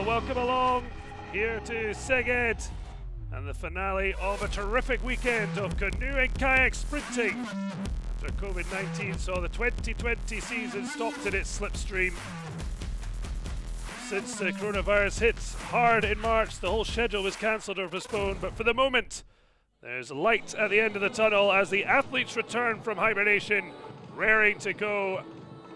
Well, welcome along here to Szeged and the finale of a terrific weekend of canoe and kayak sprinting. After COVID-19 saw the 2020 season stopped in its slipstream. Since the coronavirus hit hard in March, the whole schedule was cancelled or postponed, but for the moment, there's light at the end of the tunnel as the athletes return from hibernation, raring to go.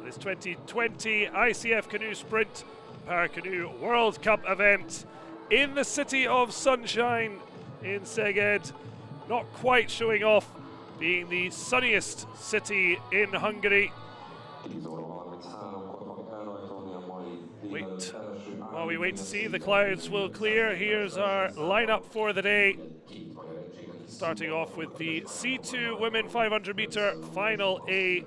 This 2020 ICF Canoe Sprint Paracanoe World Cup event in the city of Sunshine in Szeged, not quite showing off being the sunniest city in Hungary. While we wait to see if the clouds will clear, here's our lineup for the day. Starting off with the C2 Women 500 meter Final A.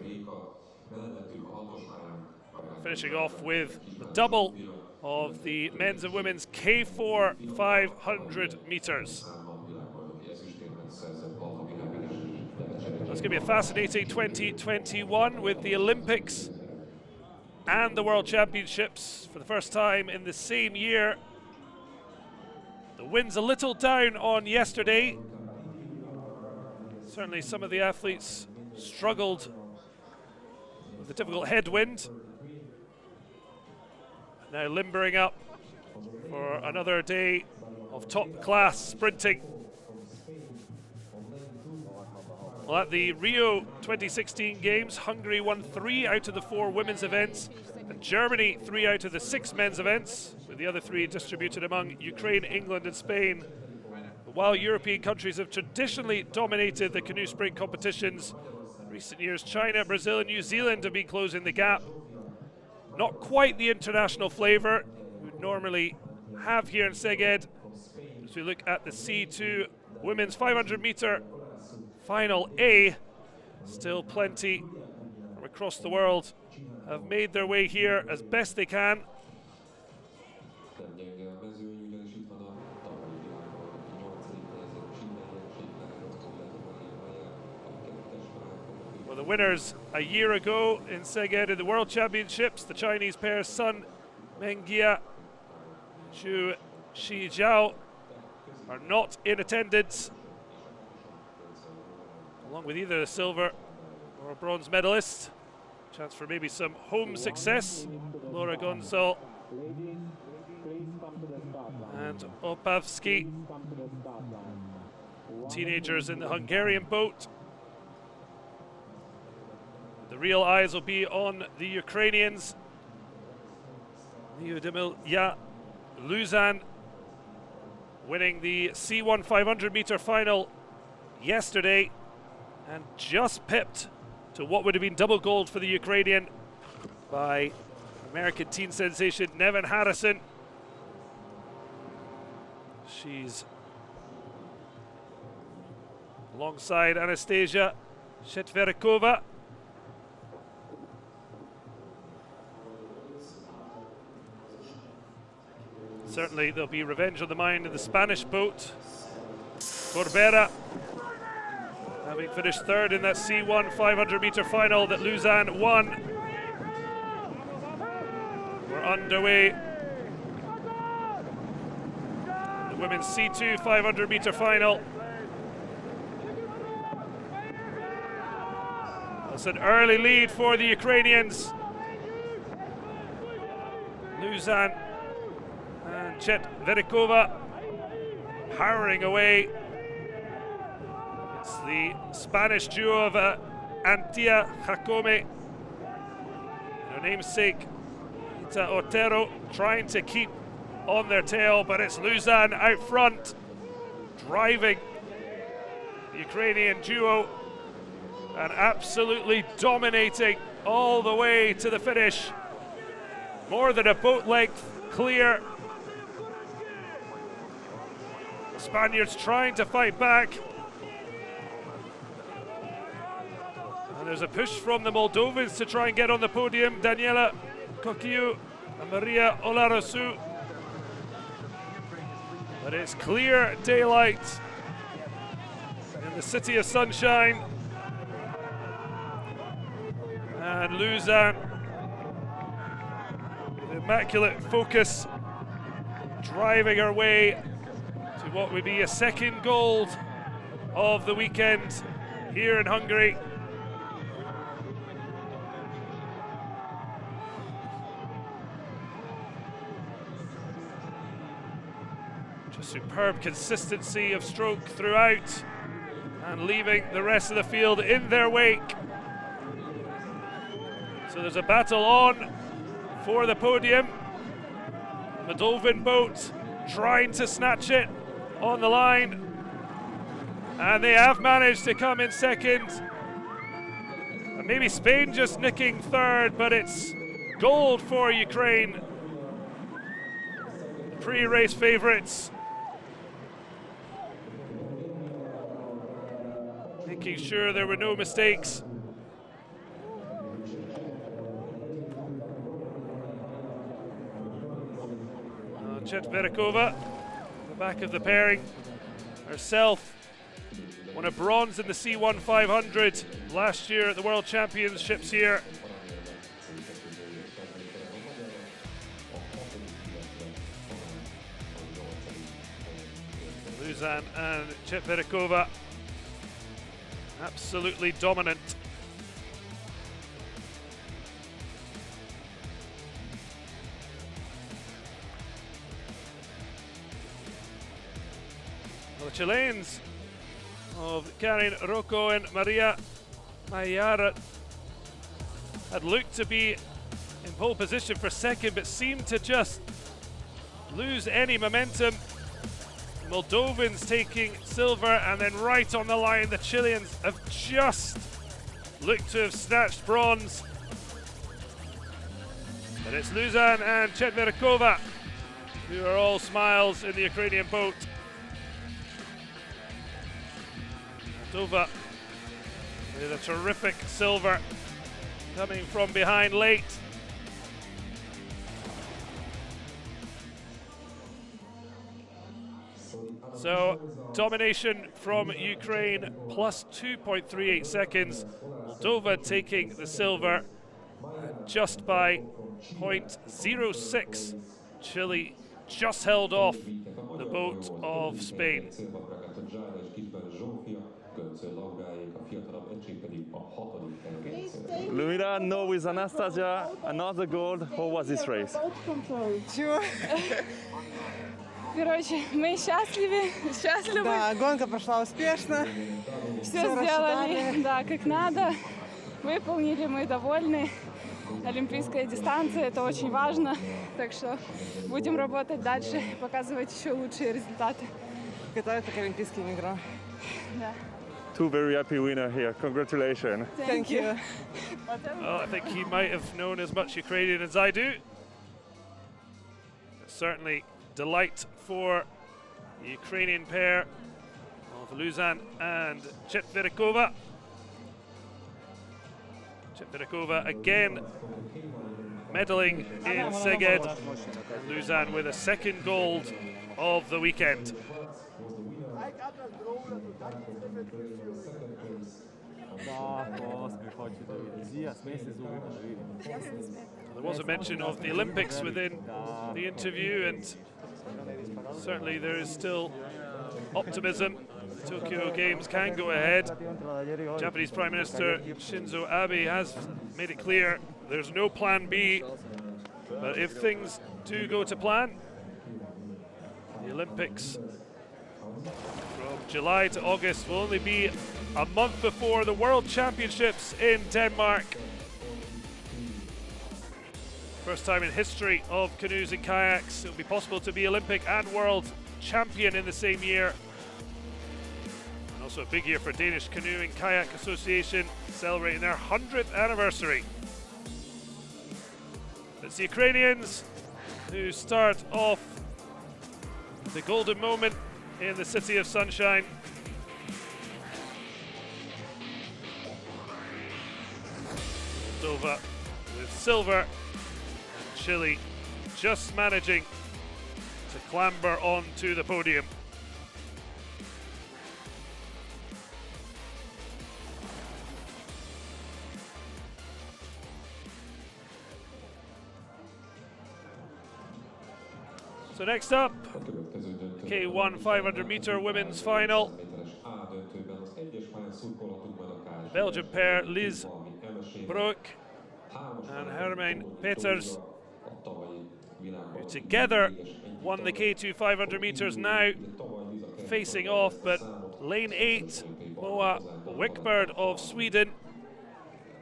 Finishing off with the double of the men's and women's K4 500 meters. It's going to be a fascinating 2021 with the Olympics and the World Championships for the first time in the same year. The wind's a little down on yesterday. Certainly some of the athletes struggled with the difficult headwind. Now limbering up for another day of top-class sprinting. Well, at the Rio 2016 Games, Hungary won 3 out of the 4 women's events, and Germany 3 out of the 6 men's events, with the other 3 distributed among Ukraine, England and Spain. But while European countries have traditionally dominated the canoe sprint competitions, in recent years China, Brazil and New Zealand have been closing the gap. Not quite the international flavour we normally have here in Szeged. As we look at the C2 Women's 500 metre Final A, still plenty from across the world have made their way here as best they can. Well, the winners a year ago in Szeged in the World Championships, the Chinese pair Sun Mengjia, Zhu Shijiao, are not in attendance, along with either a silver or a bronze medalist. Chance for maybe some home success. Laura Gonzal and Opavski, teenagers in the Hungarian boat. The real eyes will be on the Ukrainians. Lyudmila Luzan winning the C1 500 meter final yesterday and just pipped to what would have been double gold for the Ukrainian by American teen sensation Nevin Harrison. She's alongside Anastasia Shetverikova. Certainly there'll be revenge on the mind in the Spanish boat. Corbera, having finished 3rd in that C1 500 meter final that Luzan won. We're underway. The women's C2 500 meter final. That's an early lead for the Ukrainians. Luzan and Chetverikova powering away. It's the Spanish duo of Antia Jacome and her namesake Ita Otero trying to keep on their tail, but it's Luzan out front driving the Ukrainian duo and absolutely dominating all the way to the finish. More than a boat length clear. The Spaniards trying to fight back. And there's a push from the Moldovans to try and get on the podium. Daniela Coquiu and Maria Olarasu. But it's clear daylight in the city of Sunshine. And Luzan, with immaculate focus driving her way to what would be a second gold of the weekend here in Hungary. Just superb consistency of stroke throughout and leaving the rest of the field in their wake. So there's a battle on for the podium. Moldovan boat trying to snatch it on the line, and they have managed to come in second. And maybe Spain just nicking third, but it's gold for Ukraine. The pre-race favourites. Making sure there were no mistakes. Chetverikova, the back of the pairing, herself won a bronze in the C1 500 last year at the World Championships here. Luzan and Chetverikova absolutely dominant. The Chileans of Karin Rocco and Maria Mayara had looked to be in pole position for second, but seemed to just lose any momentum. The Moldovans taking silver, and then right on the line, the Chileans have just looked to have snatched bronze. But it's Luzan and Chetverikova who are all smiles in the Ukrainian boat. Moldova with a terrific silver coming from behind late. So domination from Ukraine plus 2.38 seconds. Moldova taking the silver just by 0.06. Chile just held off the boat of Spain. Lumira, no, with Anastasia, another gold. How was this race? Чего? Короче, мы счастливы. Да, гонка прошла успешно. Все сделали, да, как надо. Выполнили, мы довольны. Олимпийская дистанция, это очень важно. Так что будем работать дальше, показывать еще лучшие результаты. Готовиться к Олимпийским играм. Да. Two very happy winners here. Congratulations. Thank you. Well, I think he might have known as much Ukrainian as I do. Certainly delight for the Ukrainian pair of Luzan and Chetverikova. Chetverikova again medaling in Szeged, and Luzan with a second gold of the weekend. There was a mention of the Olympics within the interview, and certainly there is still optimism. The Tokyo Games can go ahead. Japanese Prime Minister Shinzo Abe has made it clear there's no plan B, but if things do go to plan, the Olympics from July to August will only be a month before the World Championships in Denmark. First time in history of canoes and kayaks, it will be possible to be Olympic and World Champion in the same year. And also a big year for Danish Canoe and Kayak Association, celebrating their 100th anniversary. It's the Ukrainians who start off the golden moment in the City of Sunshine. Moldova with silver, and Chile just managing to clamber onto the podium. So next up, K1 500 meter women's final. The Belgian pair Liz Broek and Hermijn Peters, who together won the K2 500 meters, now facing off, but lane 8, Moa Wickberg of Sweden,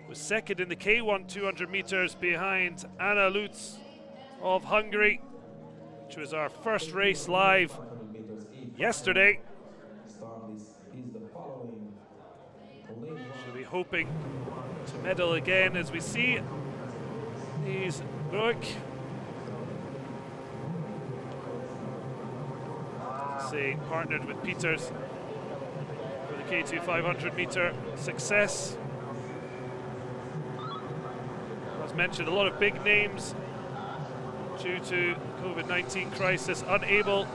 was second in the K1 200 meters behind Anna Lutz of Hungary, which was our first race live yesterday. She'll be hoping to medal again, as we see these Broek. Say partnered with Peters for the K2 500 meter success. As mentioned, a lot of big names due to COVID-19 crisis unable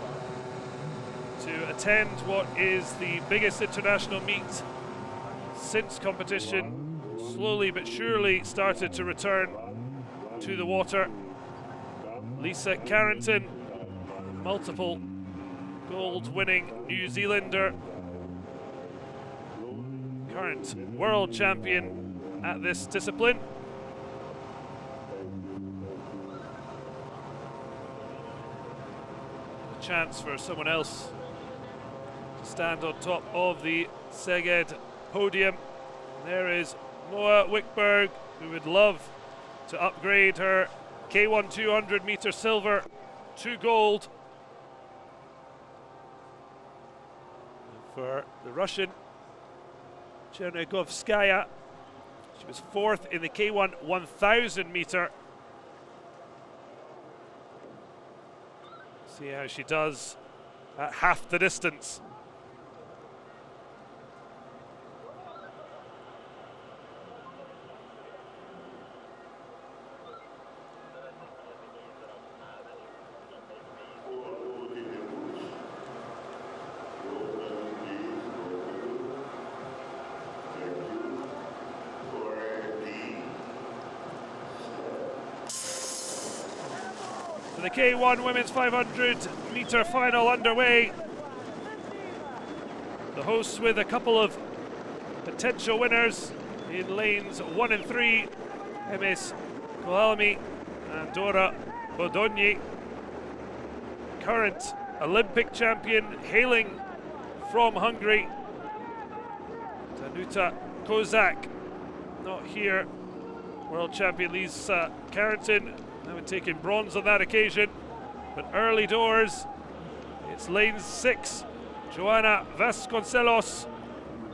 to attend what is the biggest international meet since competition slowly but surely started to return to the water. Lisa Carrington, multiple gold-winning New Zealander, current world champion at this discipline. A chance for someone else to stand on top of the Szeged podium. There is Moa Wickberg, who would love to upgrade her K1 200 meter silver to gold. For the Russian Chernigovskaya, she was fourth in the K1 1000 meter. See how she does at half the distance. The K1 women's 500 meter final underway. The hosts with a couple of potential winners in lanes 1 and 3, Emis Kohalmi and Dora Bodogny. Current Olympic champion hailing from Hungary, Danuta Kozak, not here. World champion Lisa Carrington, having taken bronze on that occasion. But early doors, it's lane 6, Joanna Vasconcelos,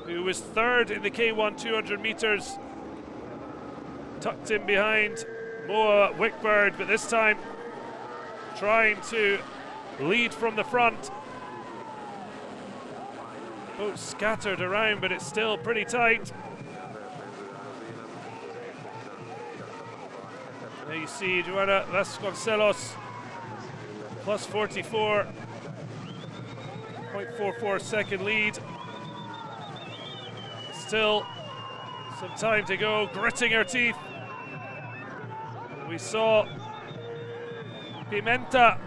who was third in the K1 200 meters, tucked in behind Moa Wickberg, but this time trying to lead from the front. Both scattered around, but it's still pretty tight. There you see Joanna Vasconcelos, plus 44.44 second lead. Still some time to go, gritting her teeth. We saw Pimenta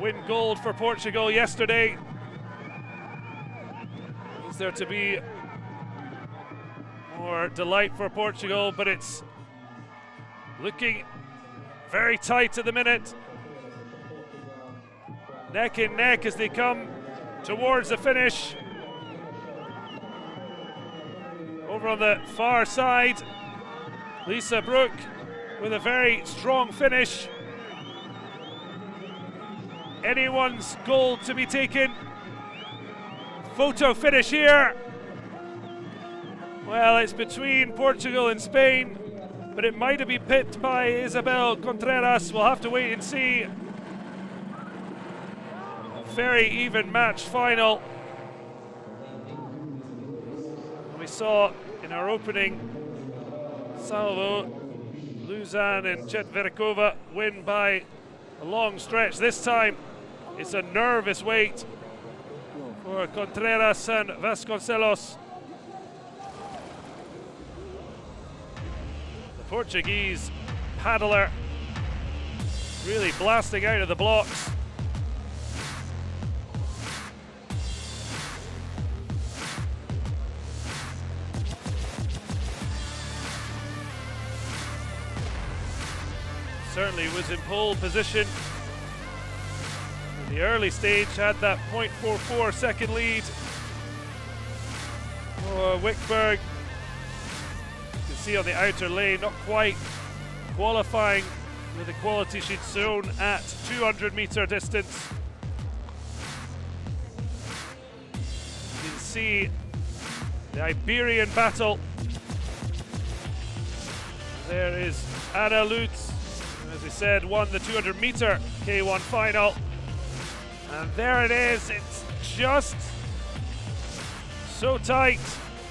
win gold for Portugal yesterday. Is there to be more delight for Portugal, but it's looking very tight at the minute. Neck and neck as they come towards the finish. Over on the far side, Lisa Broek with a very strong finish. Anyone's gold to be taken. Photo finish here. Well, it's between Portugal and Spain, but it might have been pipped by Isabel Contreras. We'll have to wait and see. A very even match final. We saw in our opening salvo, Luzan and Chetverikova win by a long stretch. This time it's a nervous wait for Contreras and Vasconcelos. Portuguese paddler really blasting out of the blocks. certainly was in pole position. In the early stage, had that 0.44 second lead. Wickberg, you can see on the outer lane, not quite qualifying with the quality she'd shown at 200-meter distance. You can see the Iberian battle. There is Anna Lutz, who, as I said, won the 200-meter K1 final. And there it is, it's just so tight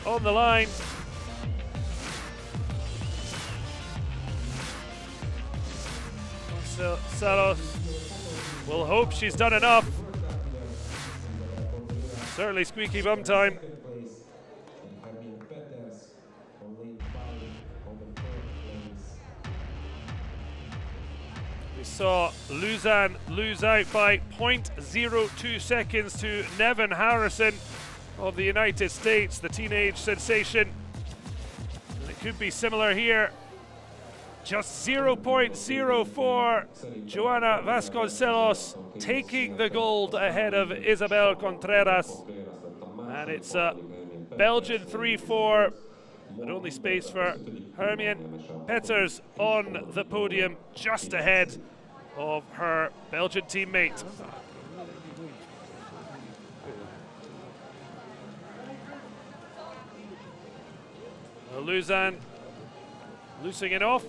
on the line. Salos will hope she's done enough. Certainly squeaky bum time. We saw Luzan lose out by 0.02 seconds to Nevin Harrison of the United States, the teenage sensation. And it could be similar here. Just 0.04. Joana Vasconcelos taking the gold ahead of Isabel Contreras. And it's a Belgian 3-4, but only space for Hermien Petters on the podium, just ahead of her Belgian teammate. Luzan loosing it off.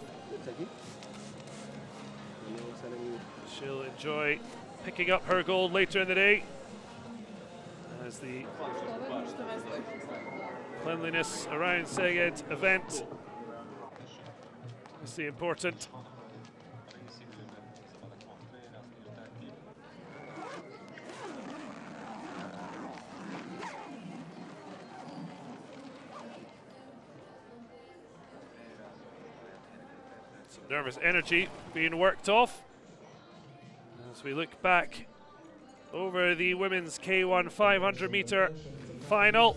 She'll enjoy picking up her gold later in the day as the cleanliness around Szeged event is the important. Some nervous energy being worked off as we look back over the women's K1 500-meter final.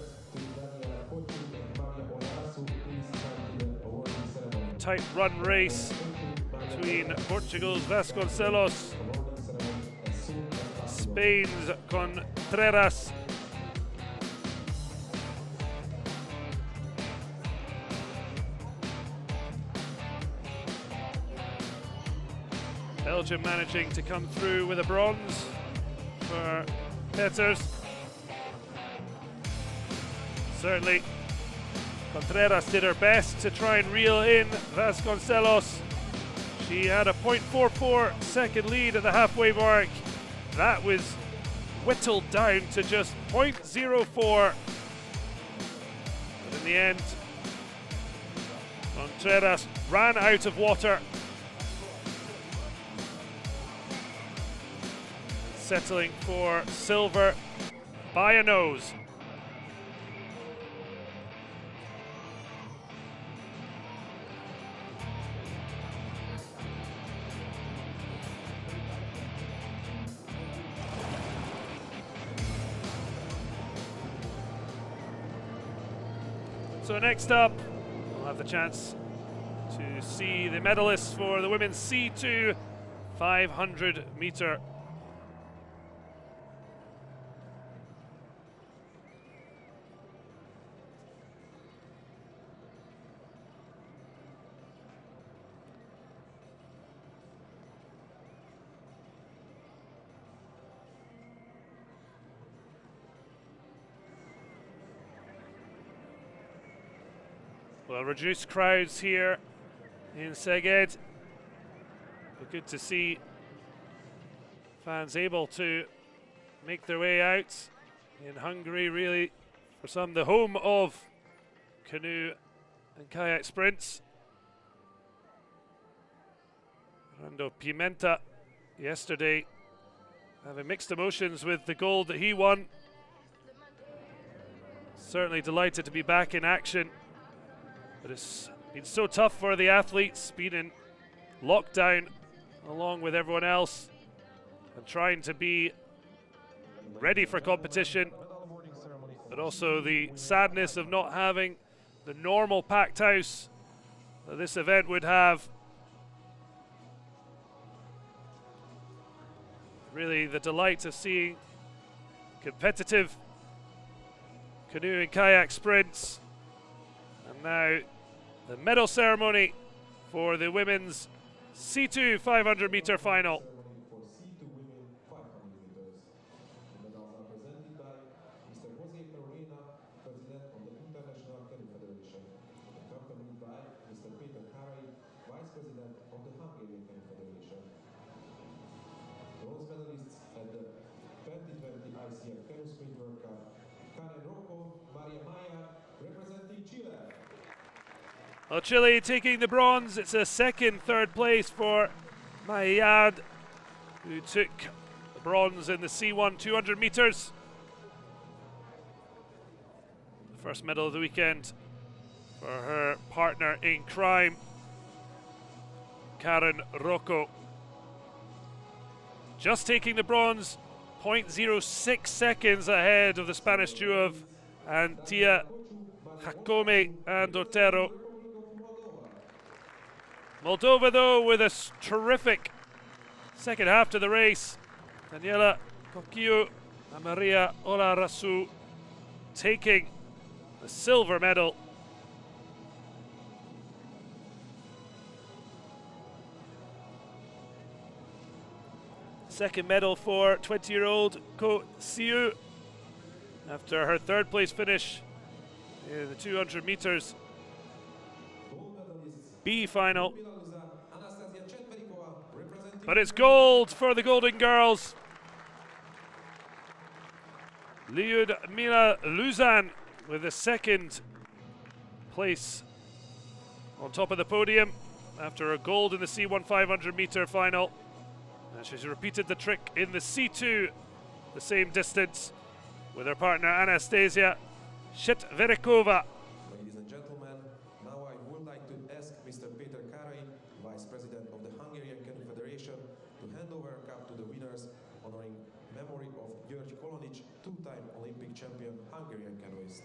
Tight run race between Portugal's Vasconcelos, Spain's Contreras. Belgium managing to come through with a bronze for Petters. Certainly Contreras did her best to try and reel in Vasconcelos. She had a 0.44 second lead at the halfway mark. That was whittled down to just 0.04. But in the end, Contreras ran out of water, settling for silver by a nose. So next up, we'll have the chance to see the medalists for the women's C2 500 meter. Well, reduced crowds here in Szeged, but good to see fans able to make their way out in Hungary, really, for some, the home of canoe and kayak sprints. Rando Pimenta yesterday having mixed emotions with the gold that he won. Certainly delighted to be back in action. But it's been so tough for the athletes, being in lockdown along with everyone else and trying to be ready for competition, but also the sadness of not having the normal packed house that this event would have. Really the delight of seeing competitive canoe and kayak sprints. And now the medal ceremony for the women's C2 500 meter final. Vice President of the Hungarian Canoe Federation. Bronze medalists at the 2020 ICF Canoe Sprint World Cup, Maria Maya, representing Chile. Well, Chile taking the bronze. It's a third place for Mayad, who took the bronze in the C1 200 meters. The first medal of the weekend for her partner in crime, Karen Rocco. Just taking the bronze, 0.06 seconds ahead of the Spanish duo of Antia Jacome and Otero. Moldova, though, with a terrific second half to the race. Daniela Coquillo and Maria Olarasu taking the silver medal. Second medal for 20-year-old Ko Siu after her third place finish in the 200 meters B final. But it's gold for the Golden Girls. Lyudmila Luzan with the second place on top of the podium after a gold in the C1 500 meter final. And she's repeated the trick in the C2, the same distance, with her partner Anastasia Shetverikova. Ladies and gentlemen, now I would like to ask Mr. Peter Karai, Vice President of the Hungarian Canoe Federation, to hand over a cup to the winners, honoring memory of György Kolonic, two-time Olympic champion Hungarian canoeist.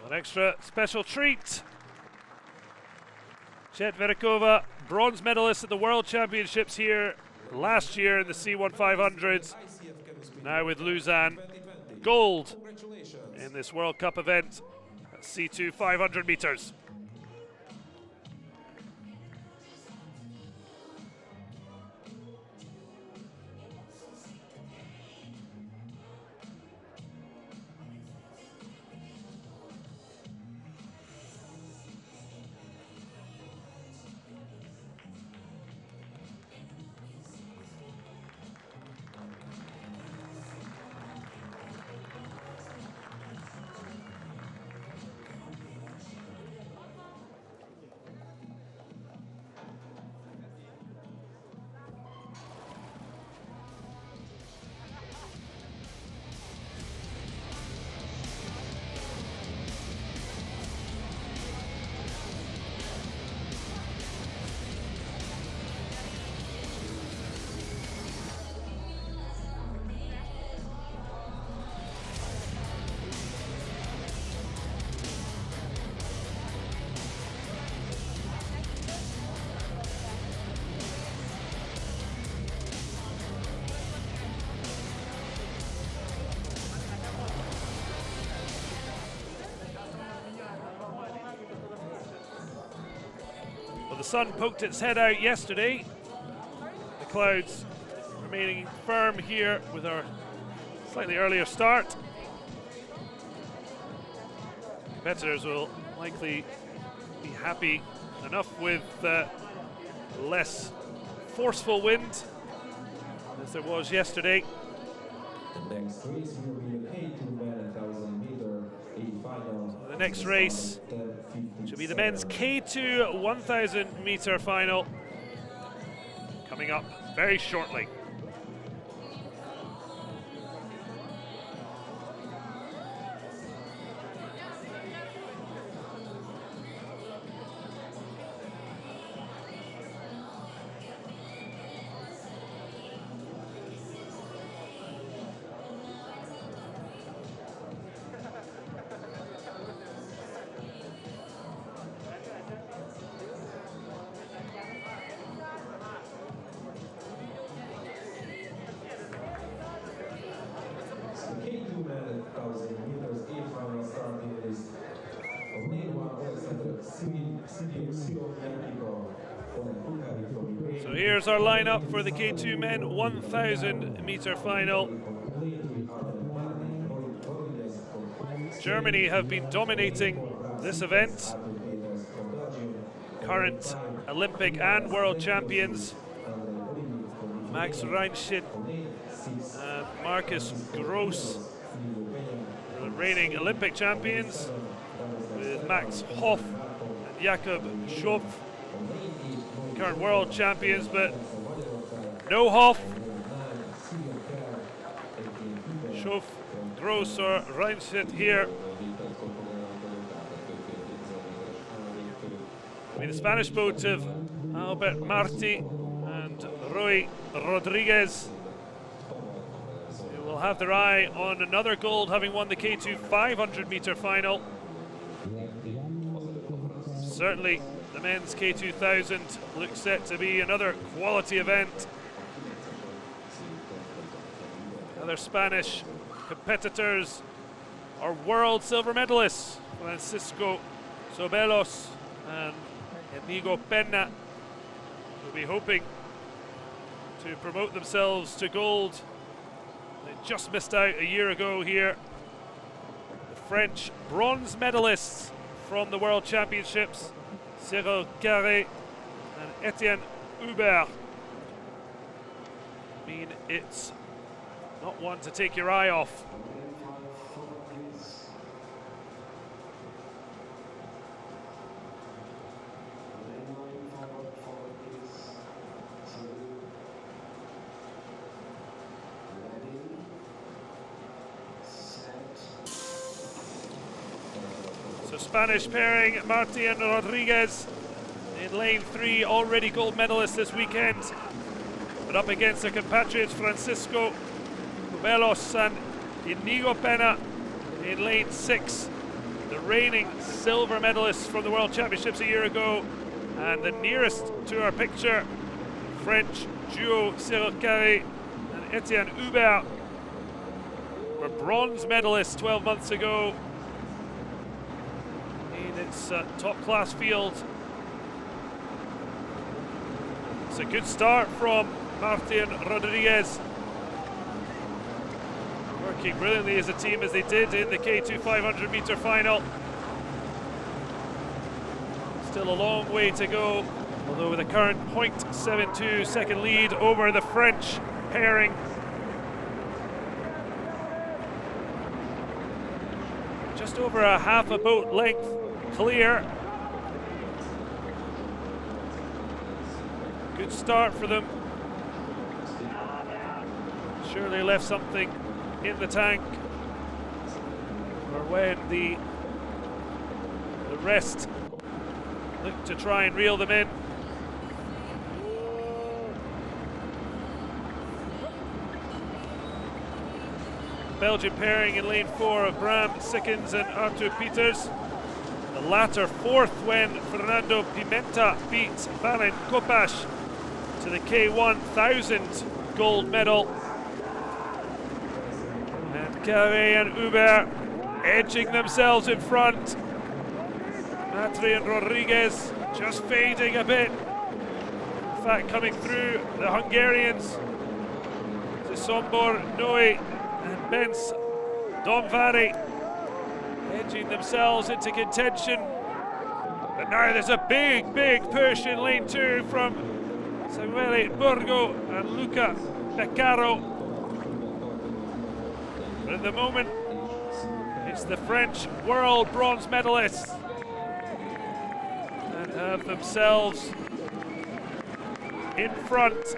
An extra special treat. Shetverikova, bronze medalist at the World Championships here last year in the C1 500s. Now with Luzan, gold in this World Cup event at C2 500 meters. Well, the sun poked its head out yesterday. The clouds remaining firm here with our slightly earlier start. Competitors will likely be happy enough with less forceful wind as there was yesterday. The next race will be the K2 men 1,000 meter A final. The next race should be the men's K2 1,000 meter final, coming up very shortly. So here's our lineup for the K2 men 1,000 meter final. Germany have been dominating this event. Current Olympic and world champions Max Reinschit and Markus Gross, the reigning Olympic champions, with Max Hoff and Jakob Schopf, current world champions, but no Hoff, Schopf, Gross or Reinschit here. I mean, the Spanish boat of Albert Marti and Rui Rodriguez, who will have their eye on another gold, having won the K2 500 meter final. Certainly the men's K2000 looks set to be another quality event. Other Spanish competitors are world silver medalists Francisco Sobelos and Inigo Pena, will be hoping to promote themselves to gold. They just missed out a year ago here. The French bronze medalists from the World Championships, Cyril Carré and Etienne Hubert. I mean, it's not one to take your eye off. Spanish pairing, Marti and Rodriguez in lane 3, already gold medalists this weekend, but up against their compatriots Francisco Cubelos and Inigo Pena in lane 6, the reigning silver medalists from the World Championships a year ago, and the nearest to our picture, French duo Cyril Carré and Etienne Hubert were bronze medalists 12 months ago. It's a top-class field. It's a good start from Martin Rodriguez, working brilliantly as a team as they did in the K2 500 meter final. Still a long way to go, although with a current 0.72 second lead over the French pairing. Just over a half a boat length clear. Good start for them. Surely left something in the tank, or when the rest look to try and reel them in. Belgian pairing in lane 4 of Bram Sikkens and Arthur Peters. The latter fourth when Fernando Pimenta beat Balin Kopash to the K1000 gold medal. And Carré and Hubert edging themselves in front. Matri and Rodriguez just fading a bit. In fact, coming through the Hungarians, Sombor Noe and Bens Domvari edging themselves into contention. But now there's a big push in lane 2 from Samuele Burgo and Luca Beccaro. But at the moment, it's the French world bronze medalists that have themselves in front.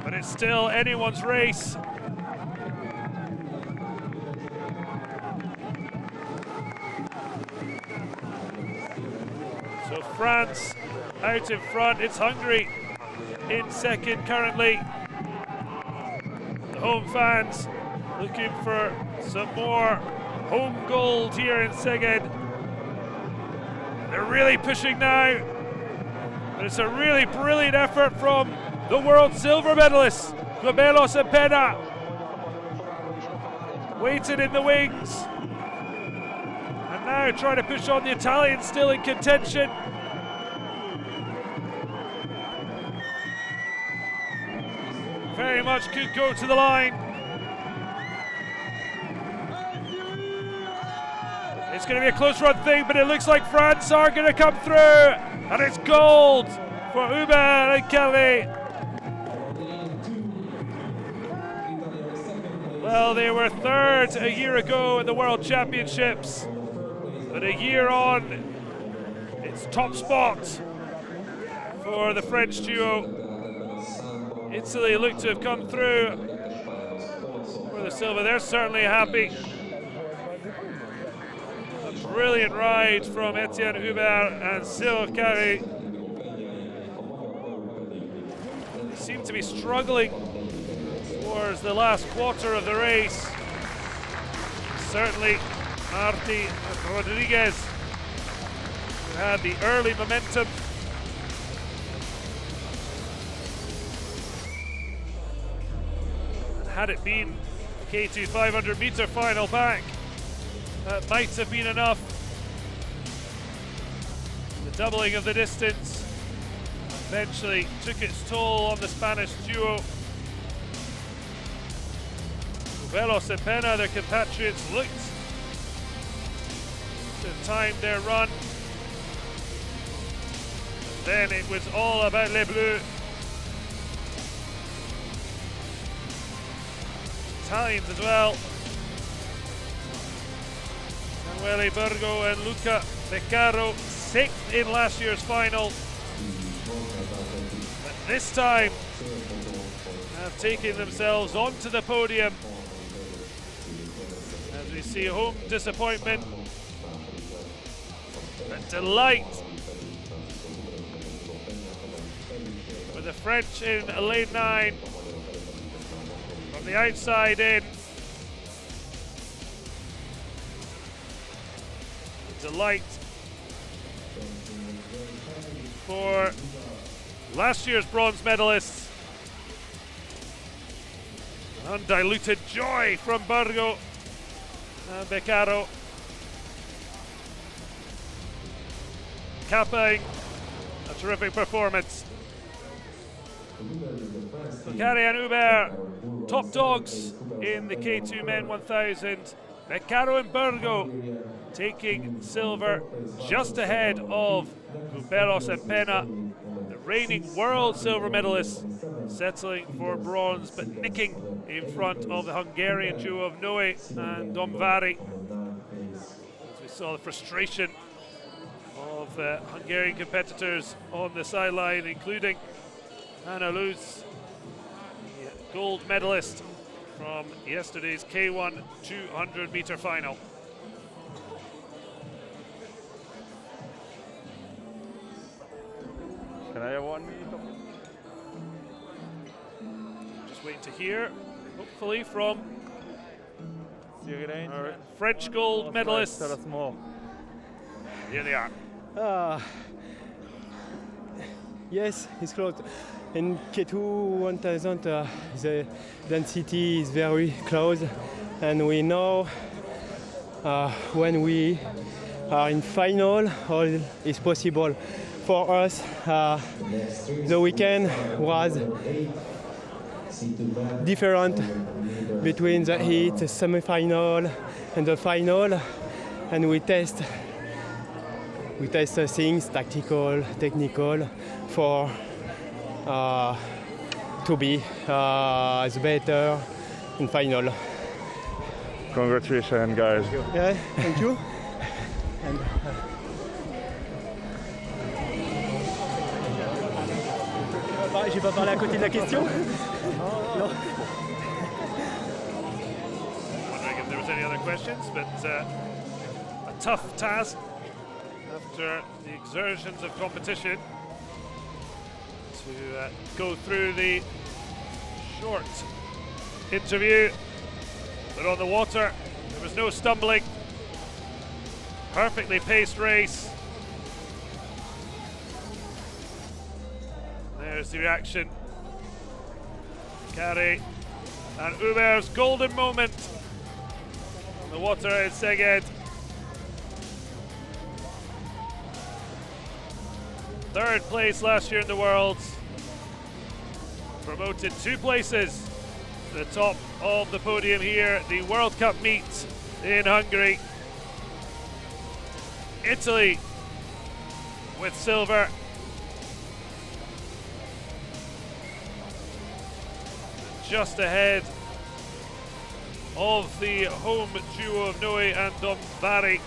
But it's still anyone's race. So France out in front. It's Hungary in second currently. The home fans looking for some more home gold here in Szeged. They're really pushing now. But it's a really brilliant effort from the world silver medalists, Cubelos and Pena. Waited in the wings. And now trying to push on the Italians, still in contention. very much could go to the line. It's going to be a close run thing, but it looks like France are going to come through. And it's gold for Hubert and Kelly. Well, they were third a year ago in the World Championships, but a year on, it's top spot for the French duo. Italy look to have come through for the silver. They're certainly happy. A brilliant ride from Etienne Hubert and Cyril Carré. They seem to be struggling towards the last quarter of the race. Certainly Marti Rodriguez, who had the early momentum. And had it been the K2 500 meter final back, that might have been enough. The doubling of the distance eventually took its toll on the Spanish duo. Velos and Pena, their compatriots, looked to have timed their run. But then it was all about Les Bleus. Italians as well. Samuele Burgo and Luca Beccaro, 6th in last year's final. But this time have taken themselves onto the podium. As we see home disappointment, but delight with the French in lane 9. From the outside in. Delight for last year's bronze medalists. Undiluted joy from Burgo and Beccaro. Capping a terrific performance. Carré and Hubert, top dogs in the K2 Men 1000. Beccaro and Burgo taking silver, just ahead of Huberos and Pena, the reigning world silver medalists, settling for bronze but nicking in front of the Hungarian duo of Noe and Domvari. As we saw the frustration of Hungarian competitors on the sideline, including Anna Luz, the gold medalist from yesterday's K1 200 meter final. Can I have 1 minute? Just waiting to hear, hopefully, from our French gold medalists. Tell us more. Here they are. Yes, it's close. In K2 1000, the density is very close, and we know when we are in final, all is possible. For us, the weekend was different between the heat, the semi-final, and the final, and we test things tactical, technical, for to be better in final. Congratulations, guys. Yeah, thank you. And, j'ai pas parlé à côté de la question. Non. Wondering if there was any other questions, but a tough task after the exertions of competition to go through the short interview, but on the water there was no stumbling. Perfectly paced race. There's the reaction. Carré and Hubert's golden moment on the water in Szeged. Third place last year in the Worlds. Promoted 2 places the top of the podium here at the World Cup meet in Hungary. Italy with silver. Just ahead of the home duo of Noe and Dombari.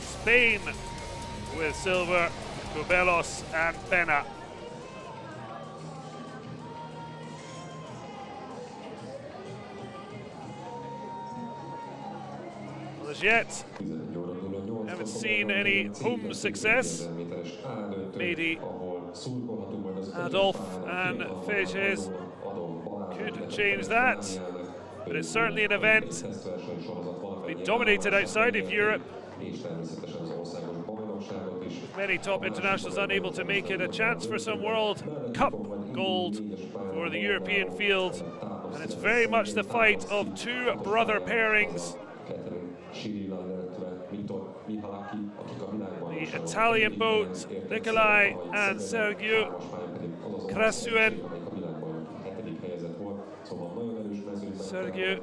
Spain with silver, Cobelos and Pena. Well, as yet, haven't seen any home success. Maybe Adolf and Fejes could change that, but it's certainly an event been dominated outside of Europe. Many top internationals unable to make it. A chance for some World Cup gold for the European field, and it's very much the fight of two brother pairings. The Italian boat, Nikolai and Sergiu Krasuen. Sergiu,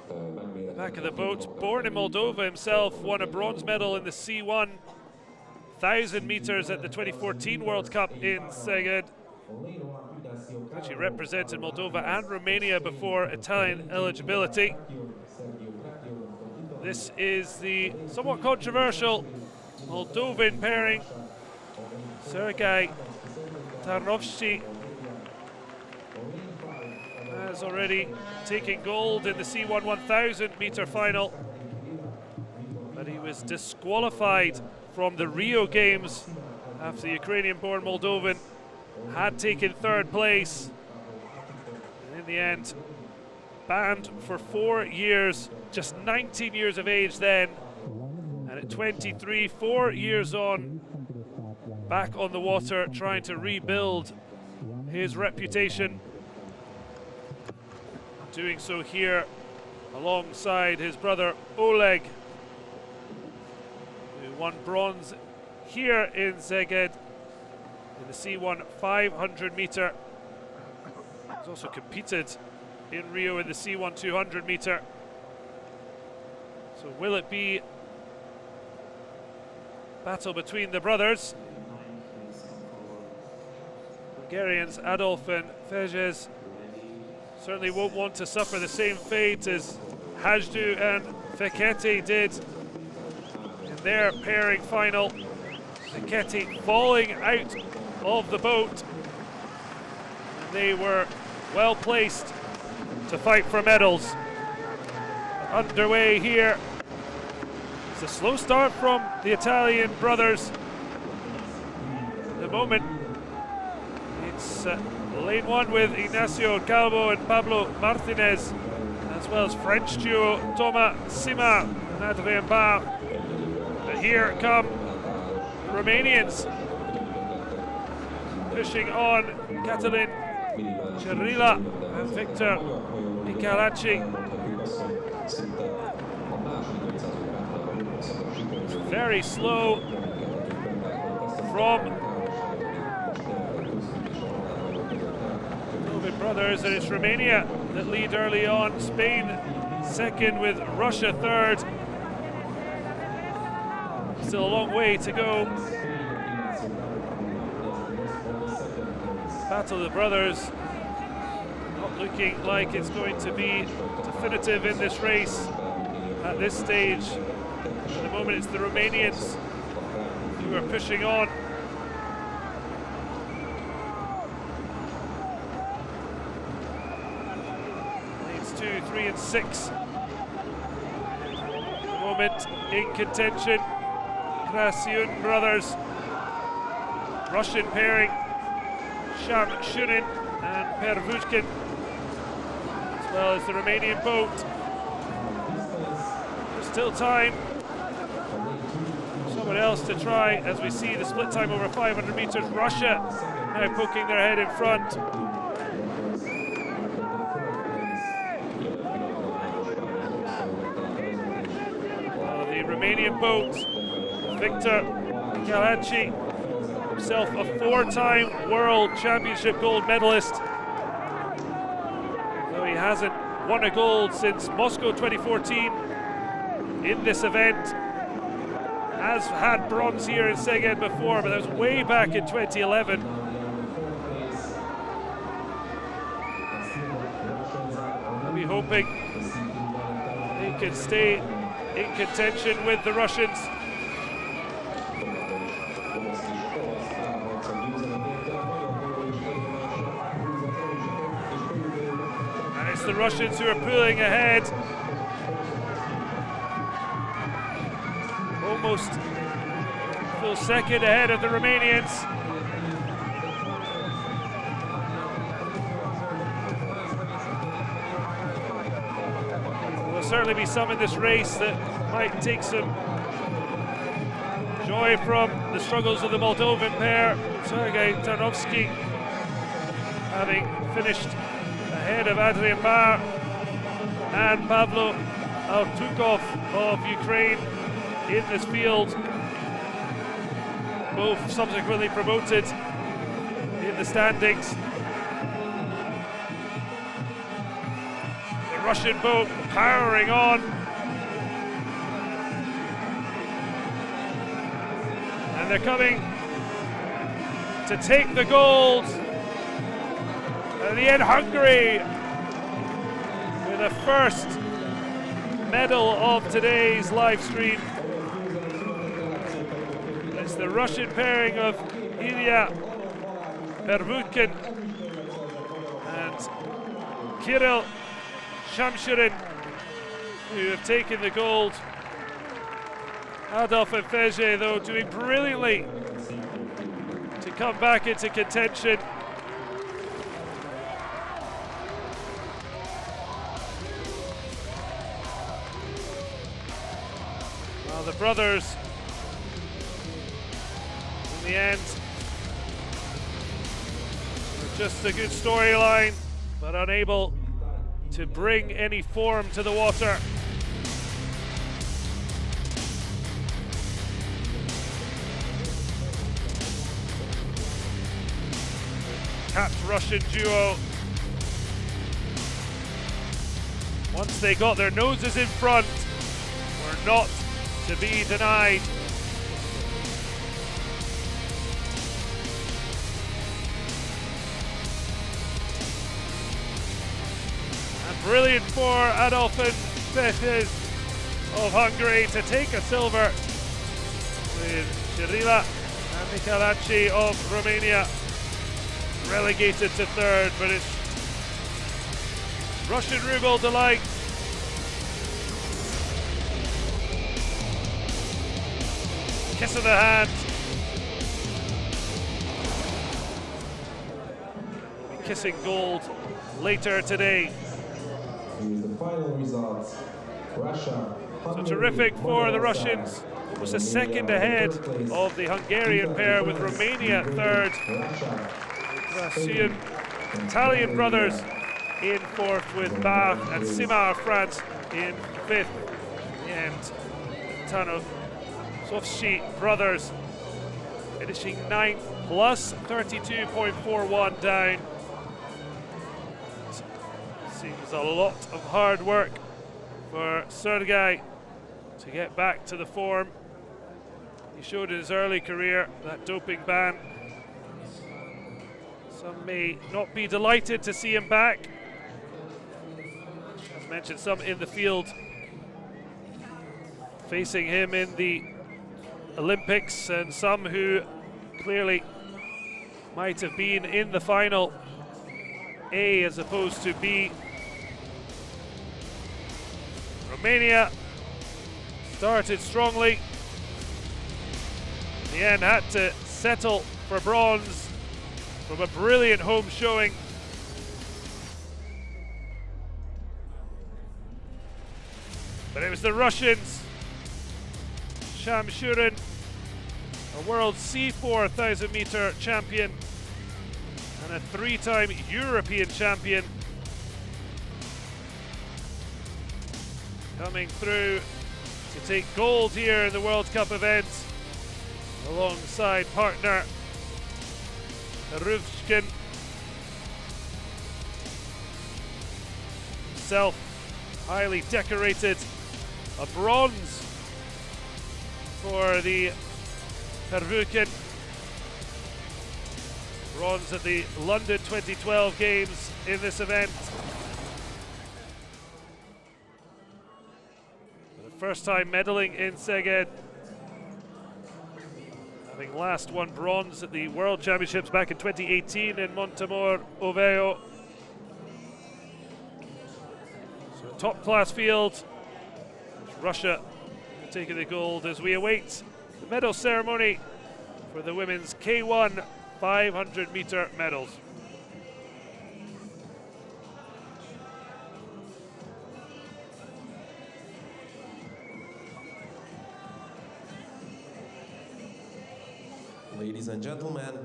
the back of the boat, born in Moldova himself, won a bronze medal in the C1 1,000 meters at the 2014 World Cup in Szeged. Actually represented Moldova and Romania before Italian eligibility. This is the somewhat controversial Moldovan pairing. Sergei Tarnovski has already taken gold in the C1 1,000 meter final, but he was disqualified from the Rio Games after the Ukrainian-born Moldovan had taken third place. And in the end, banned for 4 years, just 19 years of age then, and at 23, 4 years on, back on the water, trying to rebuild his reputation. Doing so here alongside his brother Oleg, who won bronze here in Szeged in the C1 500 meter. He's also competed in Rio in the C1 200 meter. So will it be battle between the brothers? Bulgarians Adolf and Fejes certainly won't want to suffer the same fate as Hajdu and Fekete did in their pairing final. Fekete falling out of the boat, and they were well placed to fight for medals. Underway here. It's a slow start from the Italian brothers. At the moment, it's lane one with Ignacio Calvo and Pablo Martinez, as well as French duo Thomas Sima and Adrien Bar. But here come the Romanians pushing on Catalin Cirila and Victor Michalacci. Very slow from the brothers, and it's Romania that lead early on. Spain second, with Russia third. Still a long way to go. Battle of the brothers not looking like it's going to be definitive in this race at this stage. At the moment, it's the Romanians who are pushing on. Lanes 2, 3 and 6 at the moment in contention. Krasiun brothers, Russian pairing, Sham Shunin and Pervushkin, as well as the Romanian boat. There's still time. Someone else to try as we see the split time over 500 meters. Russia now poking their head in front. The Romanian boat, Victor Michalacci, himself a 4-time World Championship gold medalist. Though he hasn't won a gold since Moscow 2014 in this event. Has had bronze here in Szeged before, but that was way back in 2011. I'll be hoping they can stay in contention with the Russians. And it's the Russians who are pulling ahead. Almost full second ahead of the Romanians. There'll certainly be some in this race that might take some joy from the struggles of the Moldovan pair. Sergei Tarnovsky having finished ahead of Adrian Bar and Pavlo Altukov of Ukraine in this field, both subsequently promoted in the standings. The Russian boat powering on, and they're coming to take the gold. At the end, Hungary with a first medal of today's live stream. It's the Russian pairing of Ilya Pervutkin and Kirill Shamshurin, who have taken the gold. Adolf and Fege, though, doing brilliantly to come back into contention. Well, the brothers, in the end, just a good storyline, but unable to bring any form to the water. Capped Russian duo. Once they got their noses in front, were not to be denied. Brilliant for Adolfin Fejes of Hungary to take a silver, with Cirila and Michalaci of Romania relegated to third, but it's Russian Ruble delight. Kiss of the hand. We'll be kissing gold later today. The final results, Russia. So terrific for the Russians. Almost a second ahead of the Hungarian pair, with Romania third. The Italian brothers in fourth, with Bar and Simar France in fifth. And Tanovsky brothers finishing ninth, plus 32.41 down. Seems a lot of hard work for Sergei to get back to the form he showed in his early career, that doping ban. Some may not be delighted to see him back. As mentioned, some in the field facing him in the Olympics, and some who clearly might have been in the final A as opposed to B. Romania started strongly. In the end, had to settle for bronze from a brilliant home showing. But it was the Russians. Shamshurin, a world C4 1,000-meter champion and a three-time European champion, coming through to take gold here in the World Cup event alongside partner Ruvchkin. itself, highly decorated. A bronze for the Pervuken. Bronze at the London 2012 Games in this event. For the first time medaling in Szeged. Having last won bronze at the World Championships back in 2018 in Montemor, Oveo. So a top class field. Russia taking the gold as we await the medal ceremony for the women's K1 500 meter medals. Ladies and gentlemen,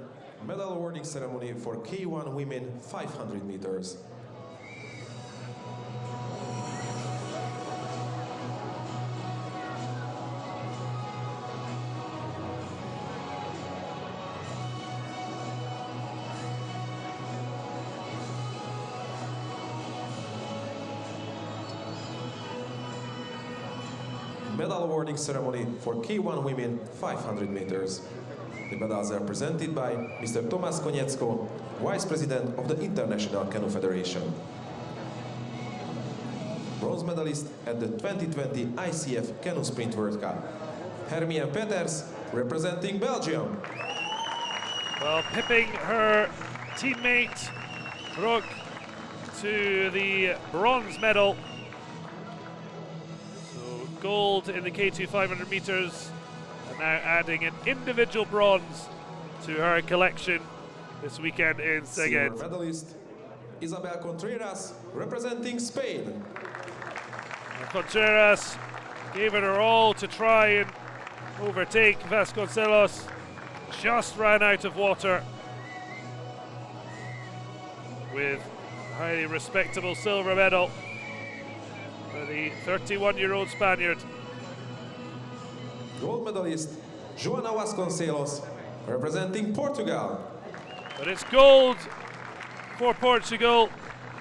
medal awarding ceremony for K1 women 500 meters. Medal awarding ceremony for K1 women 500 meters. The medals are presented by Mr. Tomáš Konietzko, Vice President of the International Canoe Federation. Bronze medalist at the 2020 ICF Canoe Sprint World Cup, Hermien Peters, representing Belgium. Well, pipping her teammate Brooke to the bronze medal. So gold in the K2 500 meters. And now adding an individual bronze to her collection this weekend in Szeged. Silver medalist Isabel Contreras, representing Spain. Contreras gave it her all to try and overtake Vasconcelos. Just ran out of water with a highly respectable silver medal for the 31-year-old Spaniard. Gold medalist Joana Vasconcelos, representing Portugal. But it's gold for Portugal.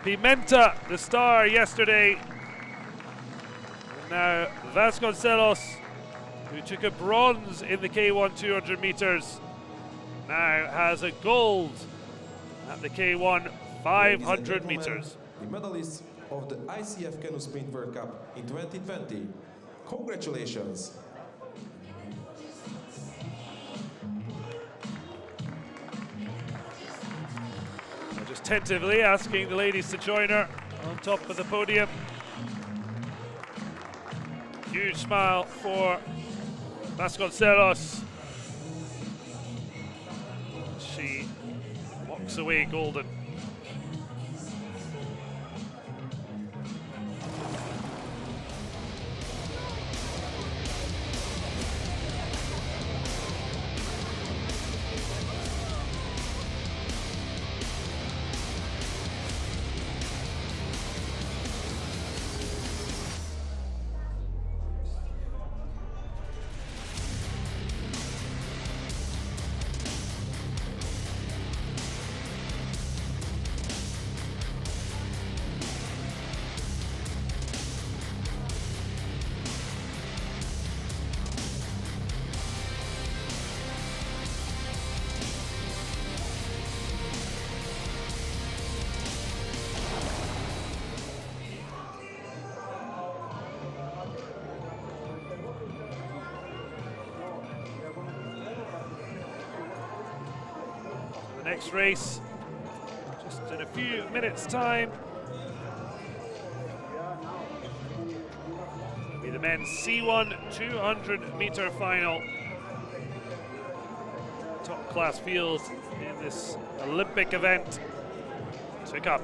Pimenta, the star yesterday. And now Vasconcelos, who took a bronze in the K1 200 meters, now has a gold at the K1 500 meters. The medalists of the ICF Canoe Sprint World Cup in 2020. Congratulations. Just tentatively asking the ladies to join her on top of the podium. Huge smile for Vasconcelos. She walks away golden. Next race, just in a few minutes' time, will be the men's C1 200 meter final. Top class field in this Olympic event to come.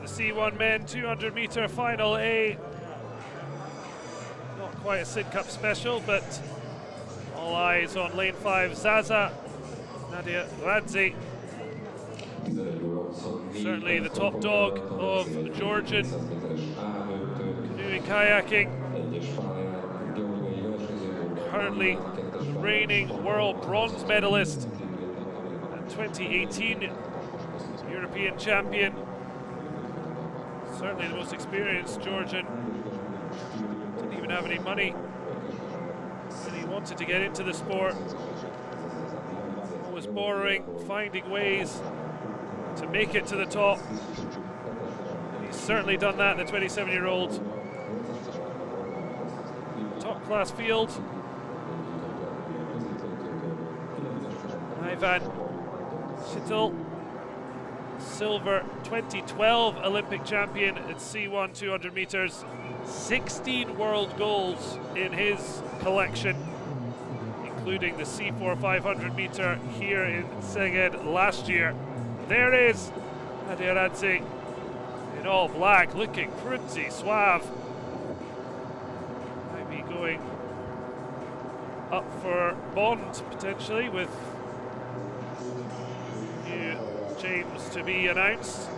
C1 men 200-meter final A. Not quite a Sid Cup special, but all eyes on lane 5. Zaza, Nadia Radzi. Certainly the top dog of Georgian canoeing kayaking. Currently the reigning world bronze medalist and 2018 European champion. Certainly the most experienced Georgian. Didn't even have any money, and he wanted to get into the sport. Always borrowing, finding ways to make it to the top. And he's certainly done that, the 27-year-old. Top class field. Ivan Schittl, silver 2012 Olympic champion at C1 200 meters. 16 world goals in his collection, including the C4 500 meter here in Szeged last year. There is Nadia Radzi in all black, looking pretty suave. Might be going up for bond potentially with new James to be announced.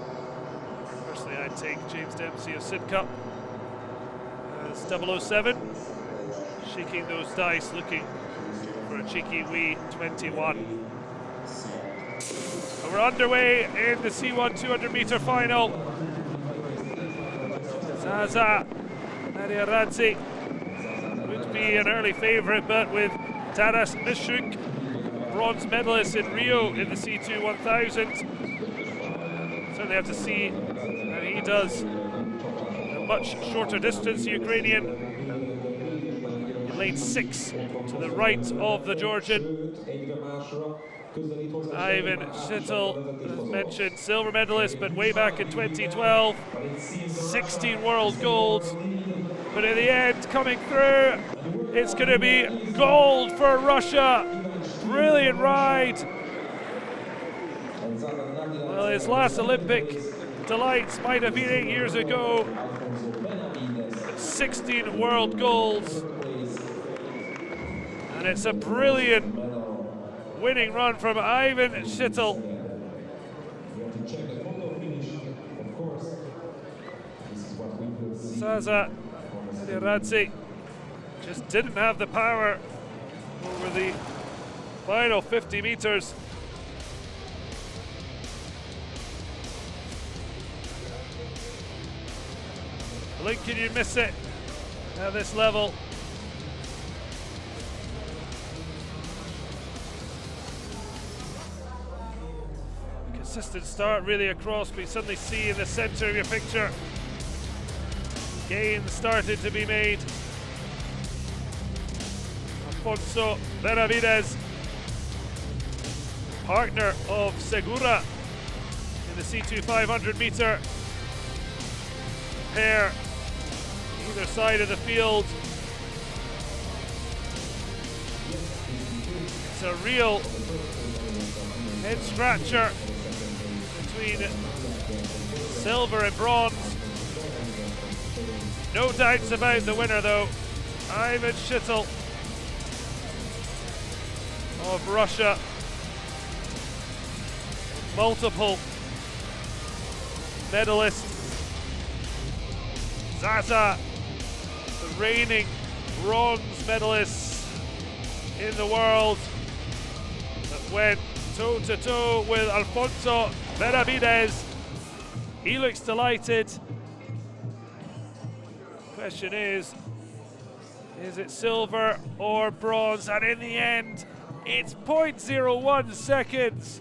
Personally, I'd take James Dempsey of Sid Cup as 007, shaking those dice, looking for a cheeky wee 21. And we're underway in the C1 200-meter final. Zaza, Nadia Radzi would be an early favourite, but with Taras Mishuk, bronze medalist in Rio in the C2 1000. Certainly have to see how he does a much shorter distance. The Ukrainian in lane 6 to the right of the Georgian. Ivan Schittl, as mentioned, silver medalist, but way back in 2012. 16 world golds. But in the end, coming through, it's going to be gold for Russia. Brilliant ride. Well, his last Olympic delights might have been 8 years ago. 16 world golds. And it's a brilliant winning run from Ivan Schittl. Zaza Radzi just didn't have the power over the final 50 meters. Blink, can you miss it at this level? Consistent start really across, but you suddenly see in the center of your picture gains started to be made. Alfonso Benavides, partner of Segura in the C2 500 meter pair, either side of the field. It's a real head scratcher between silver and bronze. No doubts about the winner though, Ivan Schittl of Russia. Multiple medalist. Zaza, the reigning bronze medalist in the world, that went toe to toe with Alfonso Benavides. He looks delighted. Question is it silver or bronze? And in the end, it's 0.01 seconds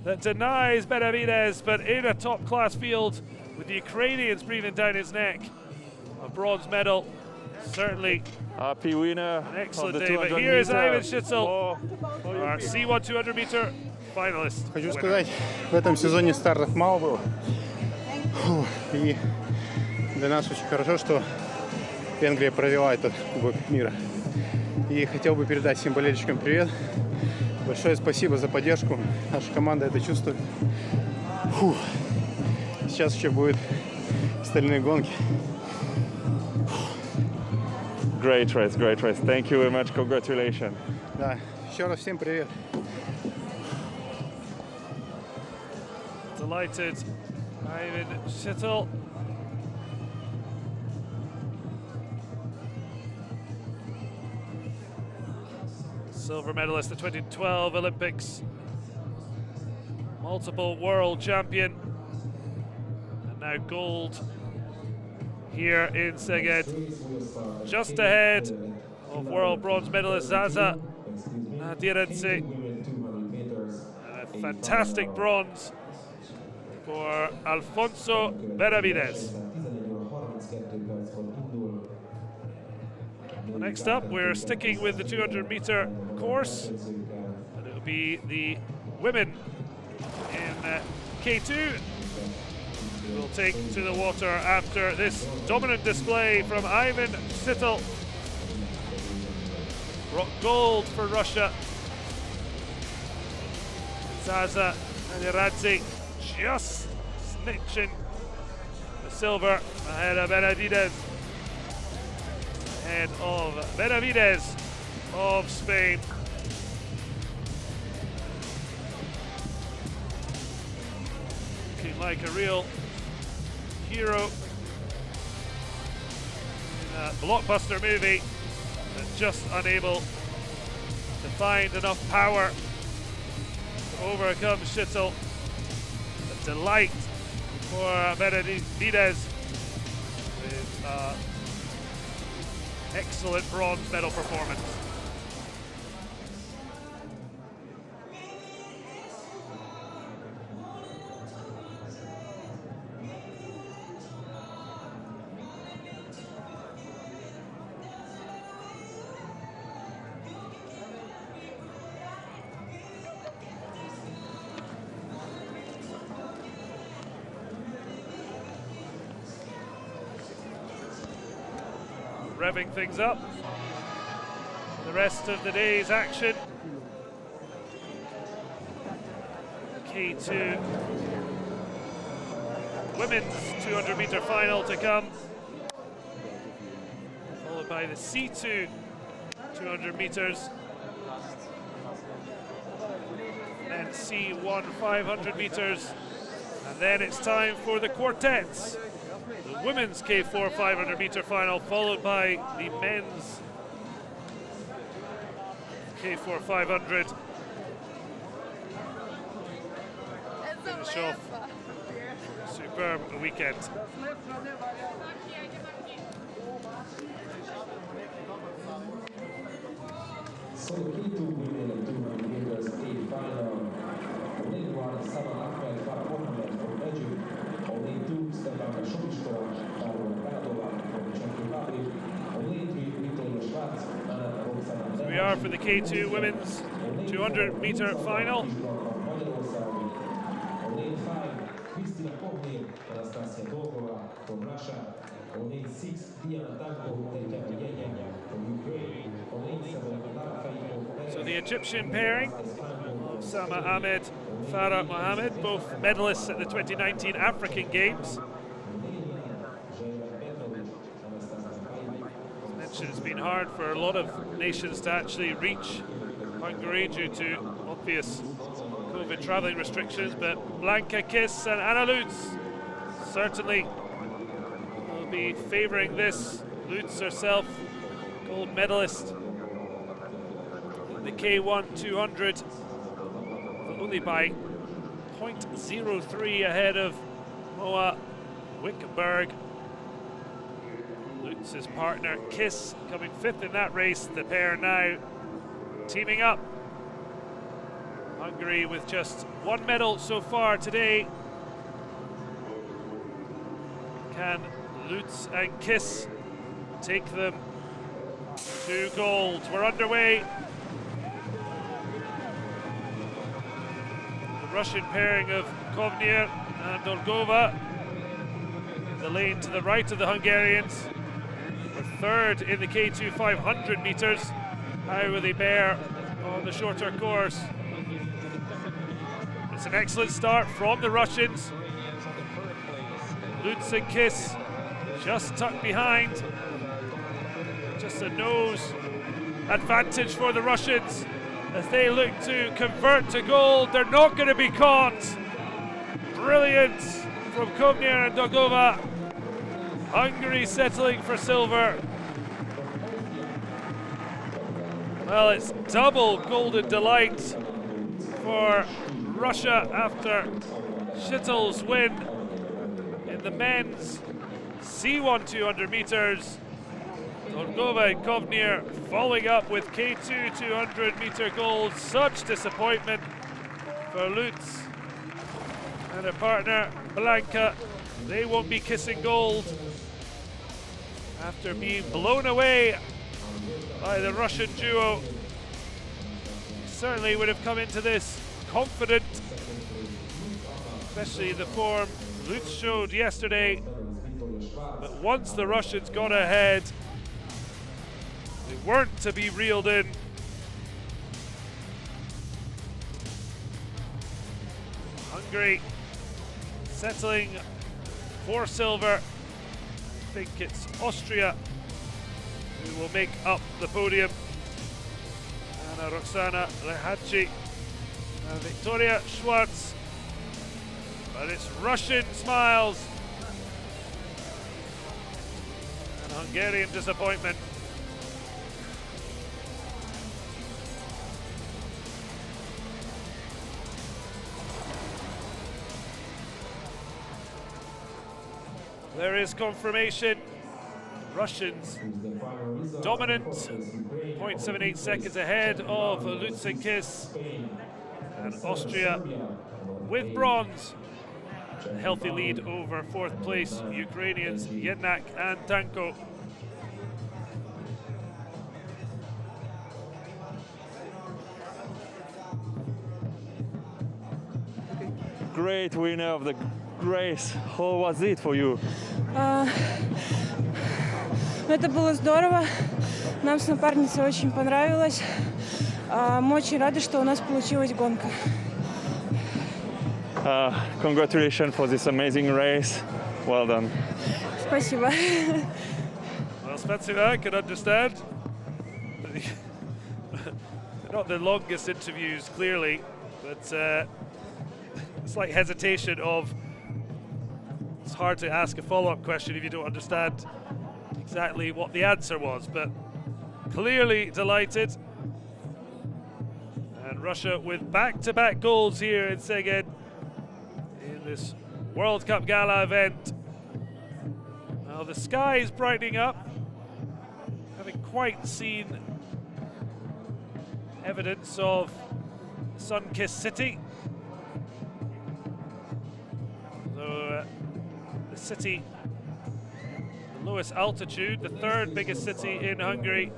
that denies Benavides, but in a top class field with the Ukrainians breathing down his neck. A bronze medal, certainly Happy winner. an excellent of the day. But 200 here is meter. Ivan Schittl, our C1 200 meter finalist. Хочу winner. сказать, в этом сезоне стартов мало было. И для нас очень хорошо, что Венгрия провела этот Кубок мира. И хотел бы передать всем болельщикам привет. Большое спасибо за поддержку. Наша команда это чувствует. Фух. Сейчас еще будут остальные гонки. Great race, great race. Thank you very much. Congratulations. Да, еще раз всем привет. Delighted, Ivan Schittel. Silver medalist at 2012 Olympics, multiple world champion, and now gold here in Szeged, just ahead of world bronze medalist Zaza Nadiradze, and a fantastic bronze for Alfonso Benavides. Next up, we're sticking with the 200-meter course, and it'll be the women in K2 who will take to the water after this dominant display from Ivan Schittel. Brought gold for Russia. Zaza Nadiradze just snitching the silver ahead of Benavides. Ahead of Benavides of Spain. Looking like a real hero in a blockbuster movie, but just unable to find enough power to overcome Schittel. A delight for Benavides with excellent bronze medal performance. Revving things up. The rest of the day's action. K2 women's 200-meter final to come, followed by the C2 200 meters, and then C1 500 meters, and then it's time for the quartets. The women's K4 500-meter final, followed by the men's K4 500. Finish off a superb weekend. So the K2 women 200 meters A final. Only one, Sama Ahmed Paracanoe from Egypt. Only two, Stefan Szumishko, Sharon Kanadova from the Czech Republic. Only three, Victoria Schwarz, Anna Roxana. So we are for the K2 women's 200-meter final. Only five, Kristina Kovni, Anastasia Dolgova from Russia. Only six, Diana Tanko, Tatiana Yenya from Ukraine. Only seven, Lara Faiko. So the Egyptian pairing, Sama Ahmed, Farah Mohammed, both medalists at the 2019 African Games. As mentioned, it's been hard for a lot of nations to actually reach Hungary due to obvious COVID travelling restrictions, but Blanka Kiss and Anna Lutz certainly will be favouring this. Lutz herself, gold medalist in the K1 200, only by 0.03 ahead of Moa Wickenberg. Lutz's partner Kiss coming fifth in that race. The pair now teaming up. Hungary with just one medal so far today. Can Lutz and Kiss take them to gold? We're underway. The Russian pairing of Kovnier and Dolgova in the lane to the right of the Hungarians. were third in the K2 500 meters. How will they bear on the shorter course? It's an excellent start from the Russians. Lutz and Kiss just tucked behind. Just a nose advantage for the Russians as they look to convert to gold. They're not going to be caught. Brilliance from Kovnia and Dogova. Hungary settling for silver. Well, it's double golden delight for Russia after Schittel's win in the men's C1 200 meters. Dolgova and Kovnir following up with K2 200 meter gold. Such disappointment for Lutz and her partner Blanka. They won't be kissing gold after being blown away by the Russian duo. Certainly would have come into this confident, especially the form Lutz showed yesterday. But once the Russians got ahead, they weren't to be reeled in. Hungary settling for silver. I think it's Austria who will make up the podium. Anna Roxana Lehachi and Victoria Schwartz. But it's Russian smiles and Hungarian disappointment. There is confirmation. Russians dominant, 0.78 seconds ahead of Lutz and Kiss. And Austria with bronze. A healthy lead over fourth place Ukrainians Jednak and Tanko. Great winner of the race. How was it for you? Это было здорово. Нам с напарницей очень понравилось. Мы очень рады, что у нас получилась гонка. Congratulations for this amazing race. Well done. Спасибо. Well, Spasiba, I can understand. Not the longest interviews, clearly, but it's like hesitation of, it's hard to ask a follow-up question if you don't understand exactly what the answer was, but clearly delighted. And Russia with back-to-back golds here in Szeged in this World Cup Gala event. Now the sky is brightening up. Haven't quite seen evidence of sun-kissed city. So the city, the lowest altitude, the third biggest city in Hungary.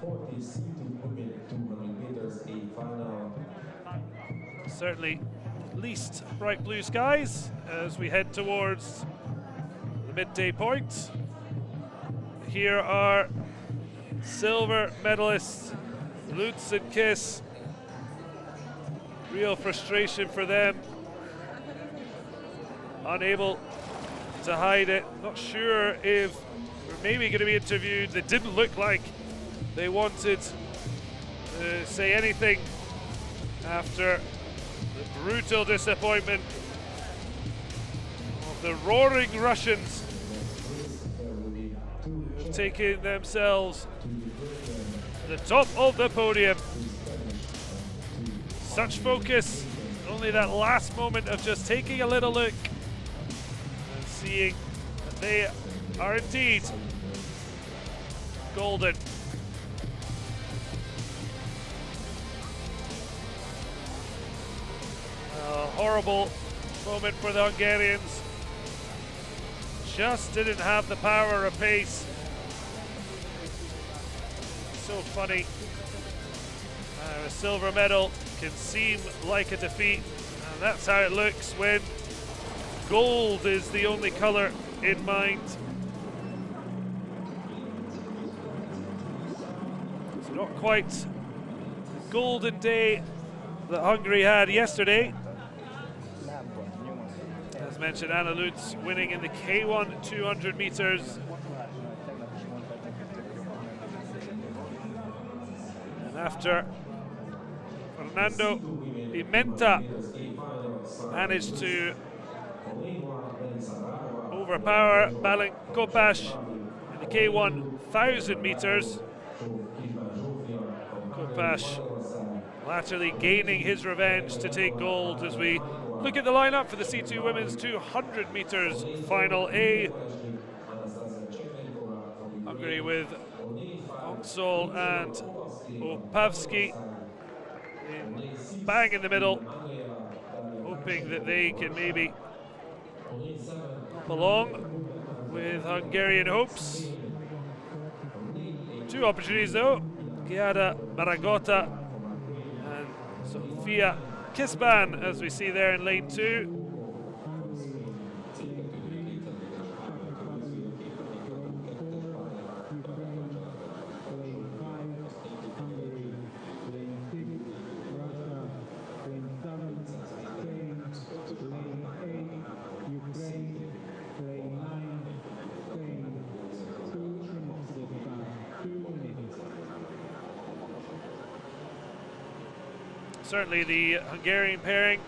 Certainly least bright blue skies as we head towards the midday point. Here are silver medalists, Lutz and Kiss. Real frustration for them. Unable to hide it. Not sure if we're maybe going to be interviewed. They didn't look like they wanted to say anything after the brutal disappointment of the roaring Russians who have taken themselves to the top of the podium. Such focus, only that last moment of just taking a little look and seeing that they are indeed golden. A horrible moment for the Hungarians. Just didn't have the power of pace. So funny. A silver medal can seem like a defeat, and that's how it looks when gold is the only color in mind. Not quite the golden day that Hungary had yesterday. As mentioned, Anna Lutz winning in the K1 200 meters. And after Fernando Pimenta managed to overpower Balint Kopash in the K1 1000 meters, Kopash laterally gaining his revenge to take gold as we look at the lineup for the C2 Women's 200 meters Final A. Hungary with Ongsol and Opavsky bang in the middle, hoping that they can maybe up along with Hungarian hopes. Two opportunities though, Giada Maragota and Sofia Kisban, as we see there in lane 2. Certainly the Hungarian pairing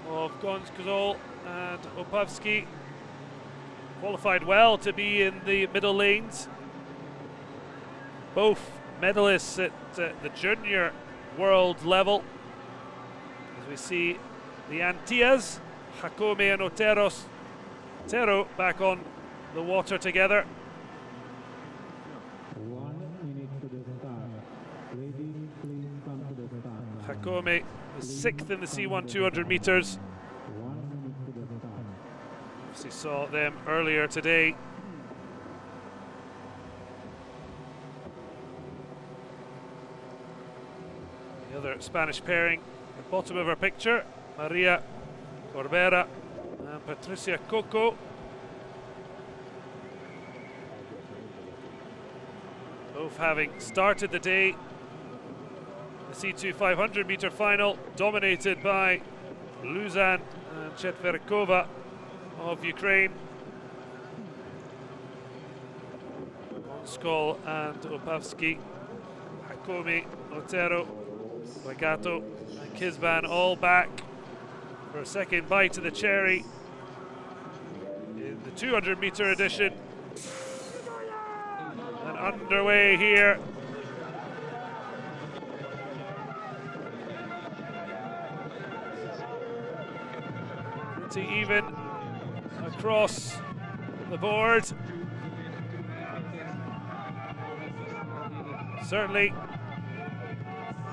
of Gonzol and Opavsky qualified well to be in the middle lanes. Both medalists at the junior world level. As we see the Antillas, Jacome and Otero back on the water together. Jacome is 6th in the C1 200 meters. Obviously saw them earlier today. The other Spanish pairing at the bottom of our picture, Maria Corbera and Patricia Coco. Both having started the day. The C2 500 meter final dominated by Luzan and Chetverkova of Ukraine. Gonskol and Opavsky, Jacome, Otero, Ragato and Kisban all back for a second bite of the cherry in the 200 meter edition. And underway here. Pretty even across the board. Certainly,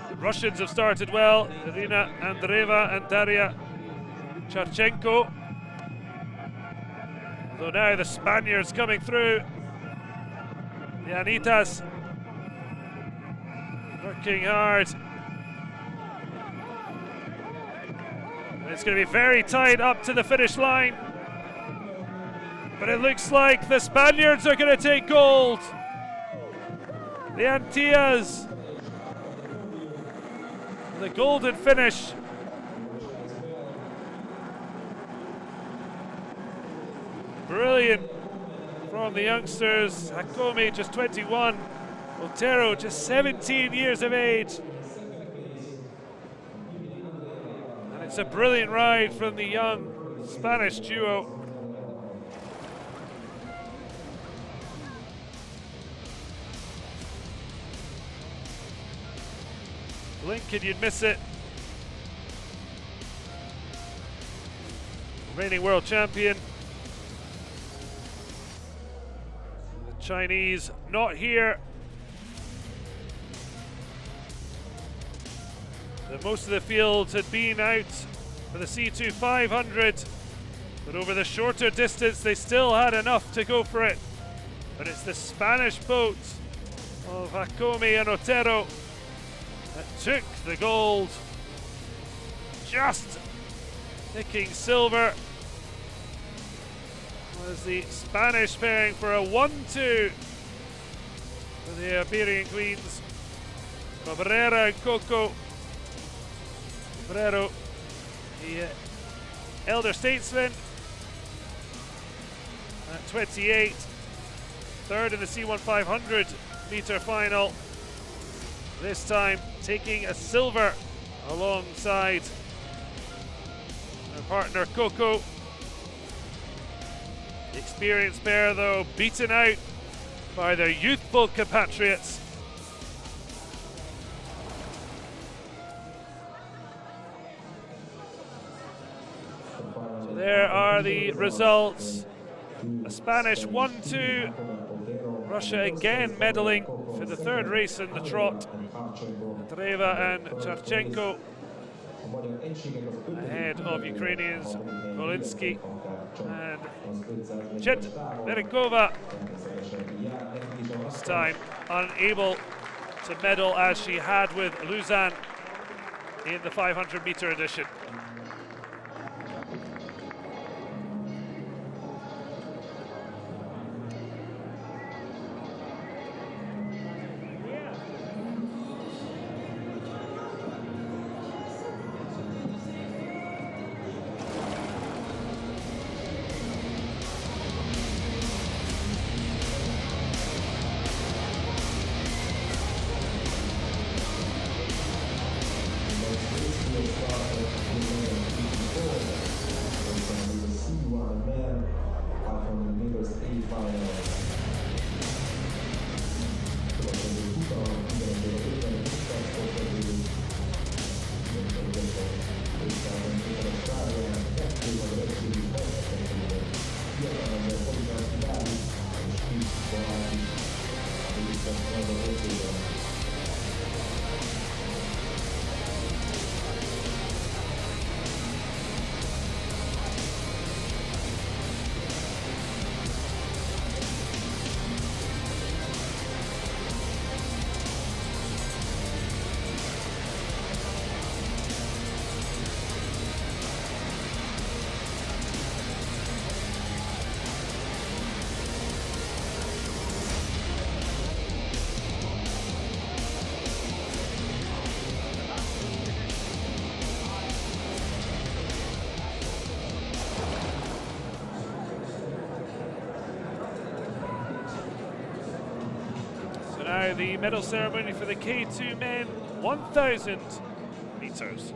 the Russians have started well. Irina Andreeva and Daria Charchenko. Although now the Spaniards coming through. The Anitas working hard. And it's going to be very tight up to the finish line. But it looks like the Spaniards are going to take gold. The Antillas. The golden finish. Brilliant from the youngsters. Jacome just 21. Otero just 17 years of age. And it's a brilliant ride from the young Spanish duo. Blink and you'd miss it. Reigning world champion. The Chinese not here. Most of the field had been out for the C2 500, but over the shorter distance they still had enough to go for it. But it's the Spanish boat of Jacome and Otero that took the gold, just nicking silver. Was the Spanish pairing for a 1-2 for the Iberian Queens. Cabrera and Coco. Cabrero, the elder statesman, at 28, third in the C1 500 meter final. This time taking a silver alongside her partner Coco. The experienced pair, though, beaten out by their youthful compatriots. So there are the results. A Spanish 1-2. Russia again medaling for the third race in the trot. Andreeva and Charchenko ahead of Ukrainians Volinsky and Chetverikova, this time unable to medal as she had with Luzan in the 500 meter edition. Now the medal ceremony for the K2 men 1,000 meters.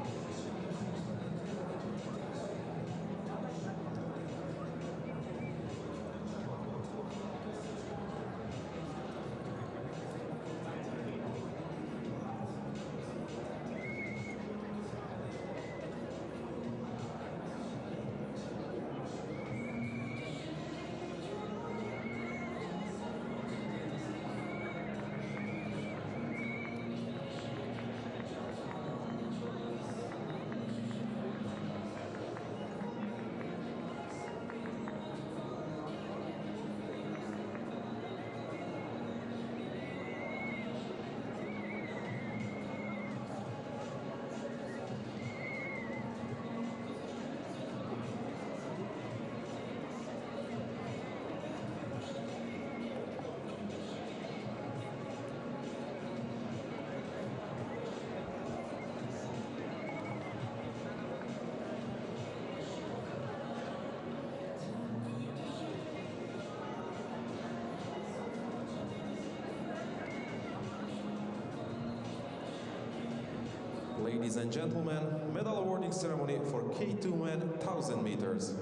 Ladies and gentlemen, medal awarding ceremony for K2 men 1,000 meters.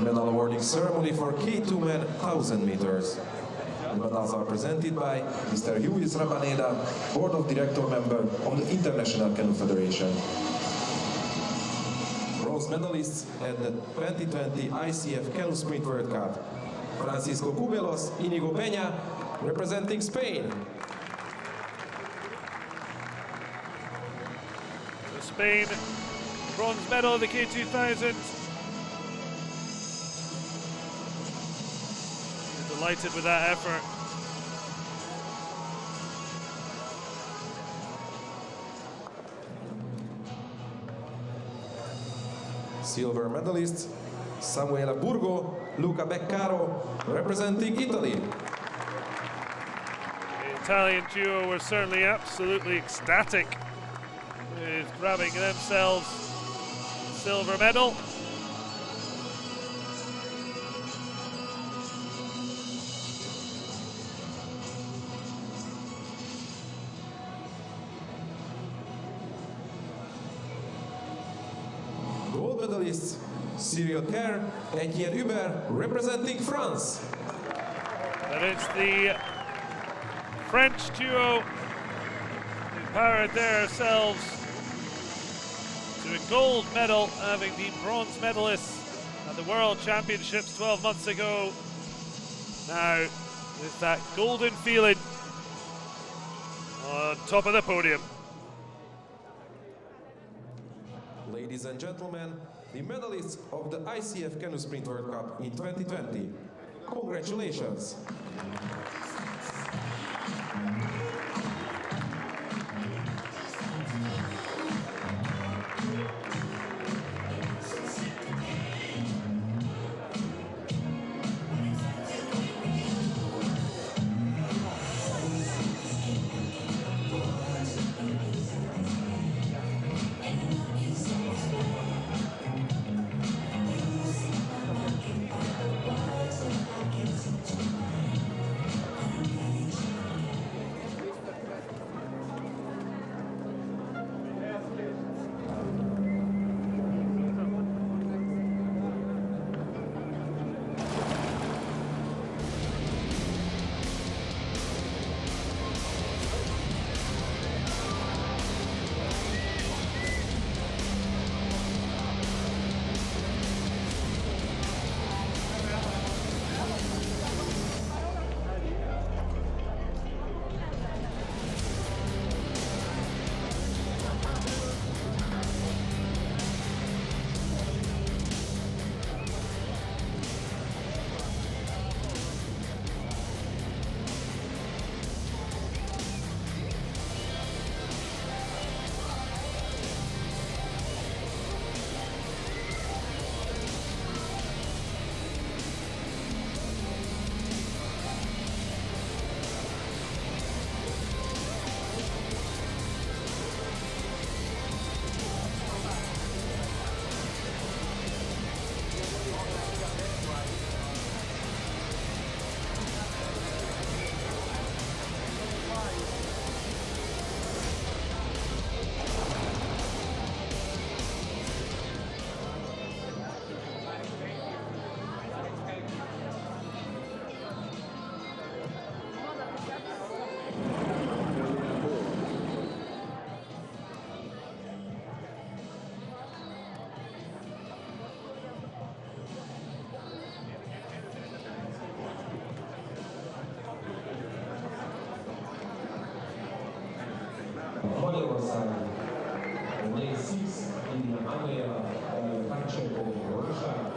Medal awarding ceremony for K2 men 1,000 meters. The medals are presented by Mr. Luis Rabaneda, Board of Director member of the International Canoe Federation. Bronze medalists at the 2020 ICF Canoe Sprint World Cup. Francisco Cubelos, Inigo Peña, representing Spain. So Spain, bronze medal of the K2000. The delighted with that effort. Silver medalists Samuele Burgo, Luca Beccaro, representing Italy. The Italian duo were certainly absolutely ecstatic with grabbing themselves a silver medal. Gold medalists Cyril Kerr, Etienne Hubert, representing France. And it's the French duo who powered themselves to a gold medal, having been bronze medalists at the World Championships 12 months ago. Now, with that golden feeling on top of the podium. Ladies and gentlemen, the medalists of the ICF Canoe Sprint World Cup in 2020. Congratulations! Magyarország lane 6 in Anglia Paracanoe Russia.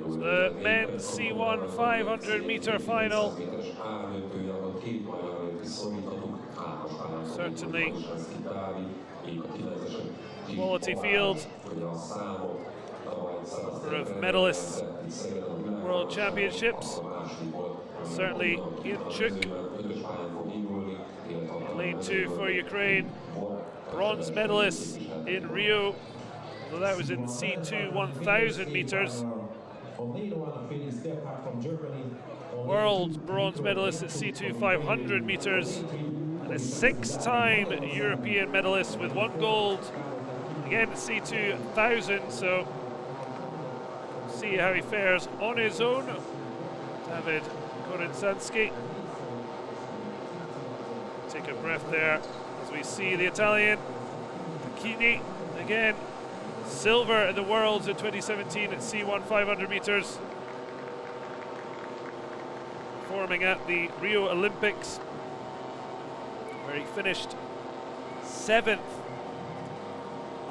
The men's C1 500 meter final. Certainly quality field of medalists, World Championships. Certainly Irchuk, lane 2 for Ukraine, bronze medalist in Rio, although that was in C2 1000 meters. World bronze medalist at C2 500 meters, and a 6-time European medalist with 1 gold, again at C2 1000, so see how he fares on his own. David Korinsanski. Take a breath there as we see the Italian Tacchini again, silver at the Worlds in 2017 at C1 500 meters, performing at the Rio Olympics where he finished 7th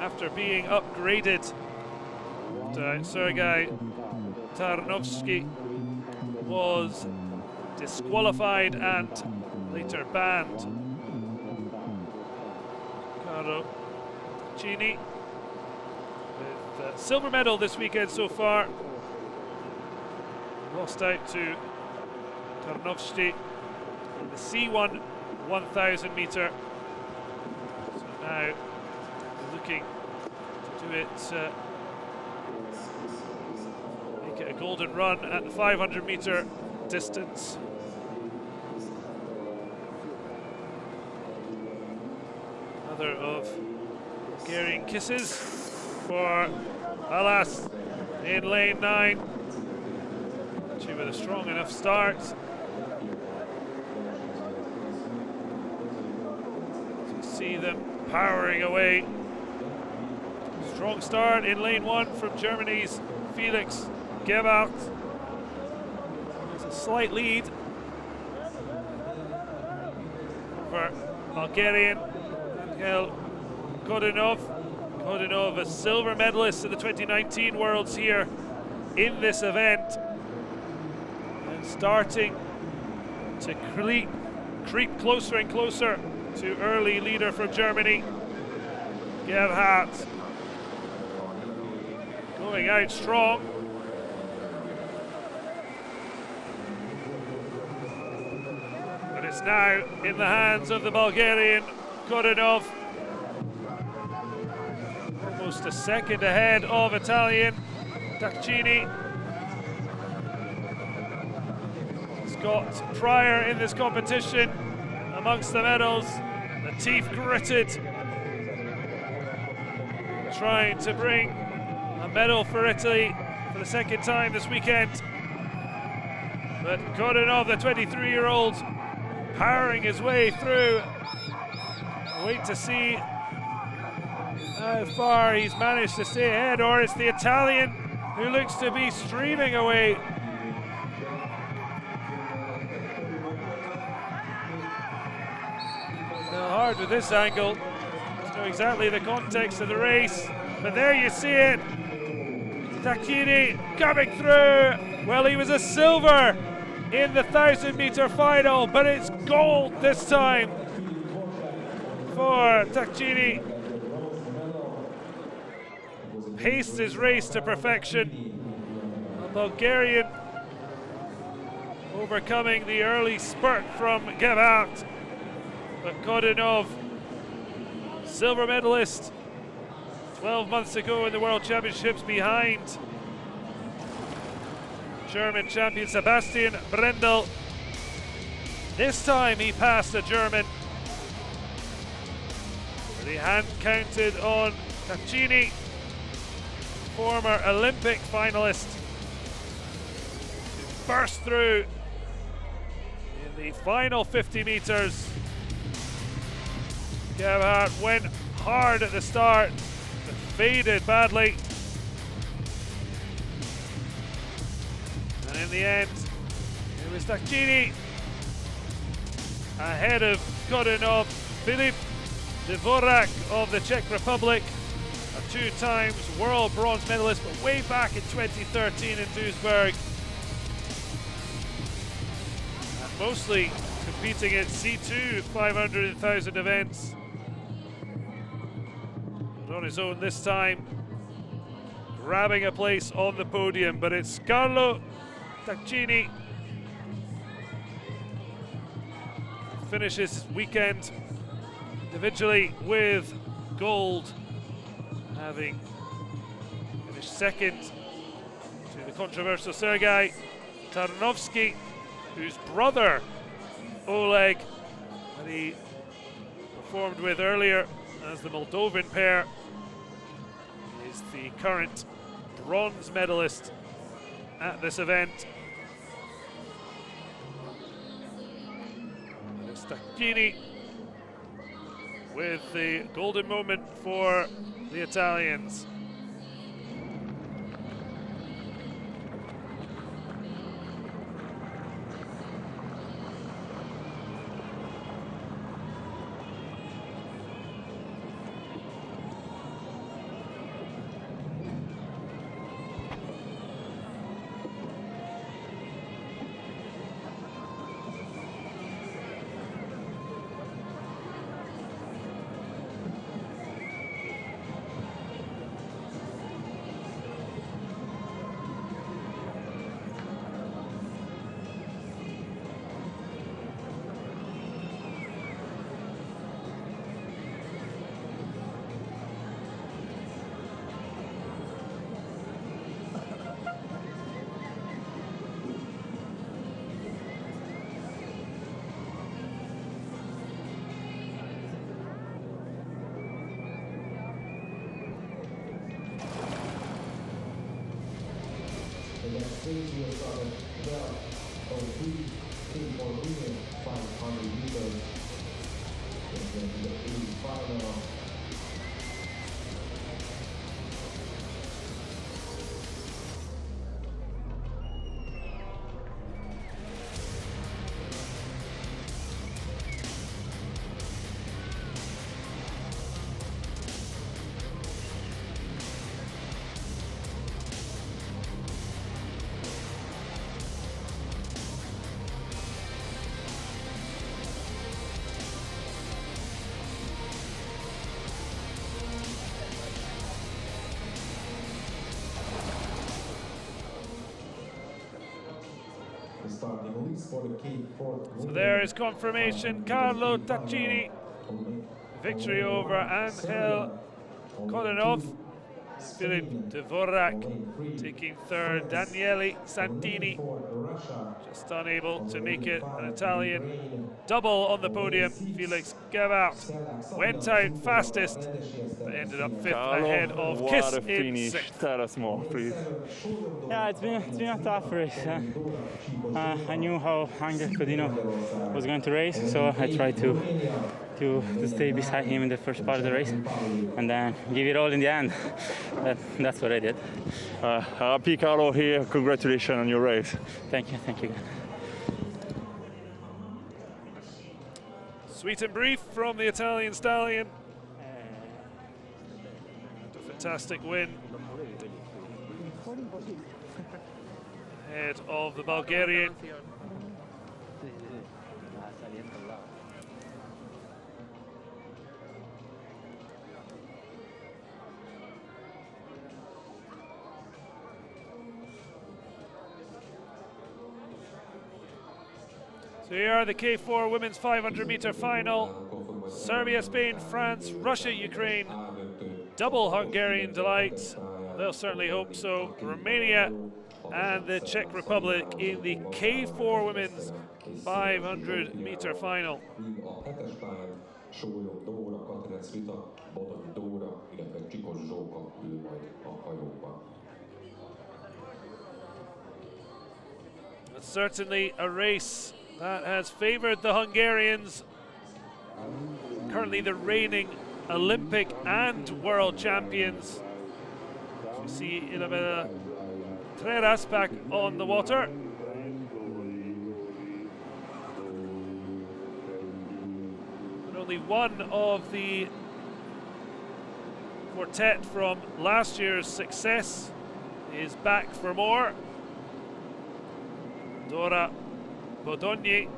after being upgraded. Sergei Tarnovsky was disqualified and later banned. Caro Tacchini with a silver medal this weekend so far. Lost out to Tarnovsky in the C1 1000 meter. So now looking to do it, make it a golden run at the 500 meter distance. Another of Bulgarian kisses for Alas in lane 9. She with a strong enough start. You see them powering away. Strong start in lane 1 from Germany's Felix Gebhardt. There's a slight lead over Bulgarian Angel Godunov. Godunov, a silver medalist at the 2019 Worlds here in this event, and starting to creep closer and closer to early leader from Germany. Gebhardt going out strong. But it's now in the hands of the Bulgarian Godunov. Almost a second ahead of Italian Tacchini. He's got prior in this competition amongst the medals, the teeth gritted, trying to bring a medal for Italy for the second time this weekend. But Godunov, the 23-year-old, powering his way through. Wait to see how far he's managed to stay ahead, or it's the Italian who looks to be streaming away. Now hard with this angle to know exactly the context of the race, but there you see it. Tacchini coming through. Well, he was a silver in the 1000-meter final, but it's gold this time for Tacchini. Paced his race to perfection. A Bulgarian overcoming the early spurt from Gebhardt. But Godunov, silver medalist 12 months ago in the World Championships behind German champion Sebastian Brendel. This time he passed a German. But he hand counted on Tacchini, former Olympic finalist, who burst through in the final 50 meters. Gebhardt went hard at the start, but faded badly. And in the end, it was Tacchini ahead of Godunov. Filip Dvorak of the Czech Republic, a 2 times world bronze medalist, but way back in 2013 in Duisburg. And mostly competing at C2 500 and 1,000 events. But on his own this time, grabbing a place on the podium, but it's Carlo Taccini finishes his weekend individually with gold, having finished second to the controversial Sergei Tarnovsky, whose brother Oleg, that he performed with earlier as the Moldovan pair, is the current bronze medalist at this event. Taccini with the golden moment for the Italians. The next stage will start at 12:03 for women 500 meters. And then the final. So there is confirmation. Carlo Taccini, victory over Angel Kolenov. Filip Dvorak taking third. Daniele Santini just unable to make it. An Italian double on the podium. Felix Gavaut went out fastest, but ended up fifth ahead of what Kiss a in finish. sixth. Tell us more, please. Yeah, it's been a tough race. I knew how Angel Codino was going to race, so I tried to stay beside him in the first part of the race and then give it all in the end. That's what I did. Happy Carlo here. Congratulations on your race. Thank you. Sweet and brief from the Italian stallion. And a fantastic win ahead of the Bulgarian. So here are the K4 women's 500-meter final. Serbia, Spain, France, Russia, Ukraine. Double Hungarian delight. They'll certainly hope so. Romania and the Czech Republic in the K4 women's 500-meter final. It's certainly a race that has favoured the Hungarians, currently the reigning Olympic and world champions. So we see Ilabella Treras back on the water. And only one of the quartet from last year's success is back for more. Dora Bodogni,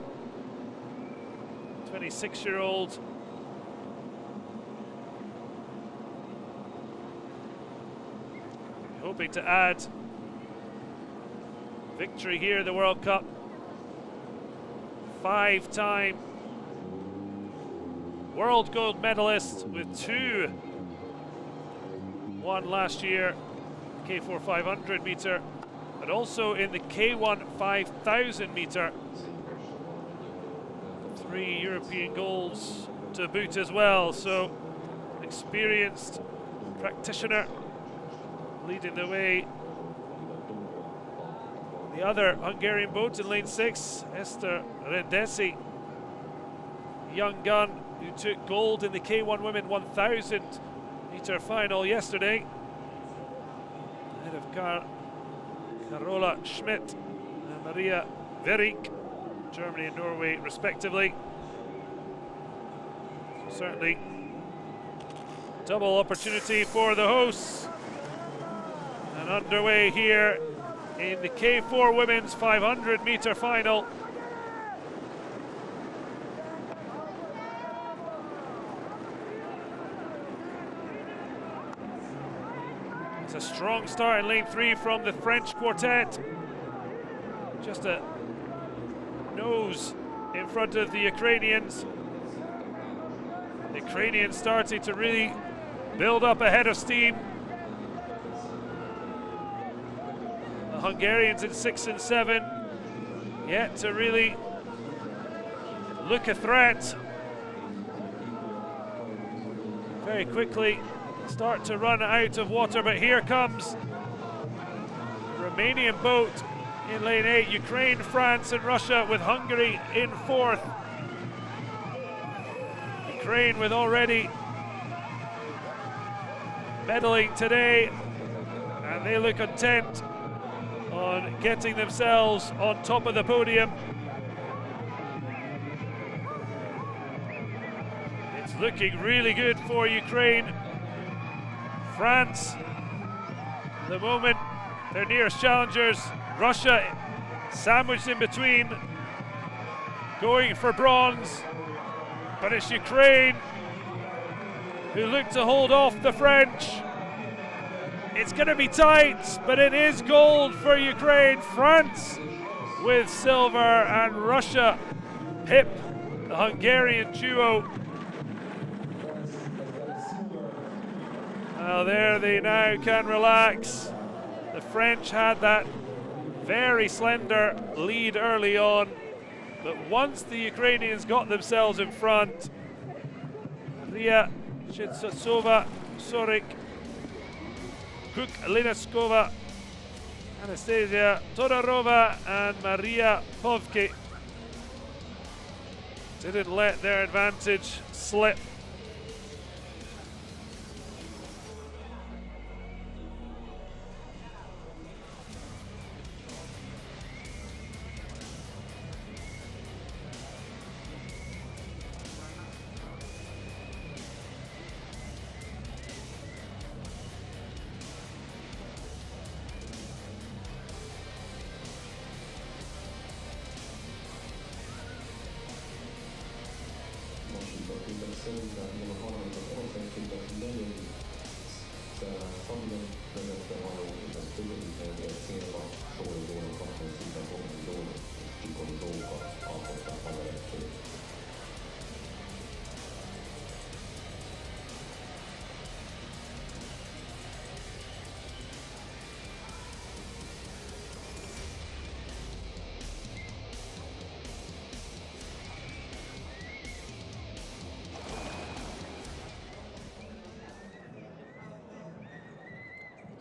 26-year-old. Hoping to add victory here in the World Cup. 5-time world gold medalist with 2 won last year, K4 500 meter, but also in the K1 5000 meter. 3 European golds to boot as well, so experienced practitioner leading the way. The other Hungarian boat in lane 6, Esther Rendesi, young gun who took gold in the K1 Women 1000 meter final yesterday, ahead of Carola Schmidt and Maria Verik, Germany and Norway respectively. So certainly double opportunity for the hosts. And underway here in the K4 Women's 500 meter final. It's a strong start in lane 3 from the French quartet. Just a nose in front of the Ukrainians. The Ukrainians starting to really build up a head of steam. The Hungarians in 6 and 7 yet to really look a threat. Very quickly start to run out of water, but here comes the Romanian boat in lane 8. Ukraine, France and Russia, with Hungary in 4th. Ukraine with already medaling today, and they look intent on getting themselves on top of the podium. It's looking really good for Ukraine. France, the moment, their nearest challengers. Russia sandwiched in between, going for bronze, but it's Ukraine who look to hold off the French. It's going to be tight, but it is gold for Ukraine. France with silver, and Russia pip the Hungarian duo. Well, there they now can relax. The French had that very slender lead early on, but once the Ukrainians got themselves in front, Ria Shitsova, Sorik, Kuk Linaskova, Anastasia Todorova and Maria Povke didn't let their advantage slip.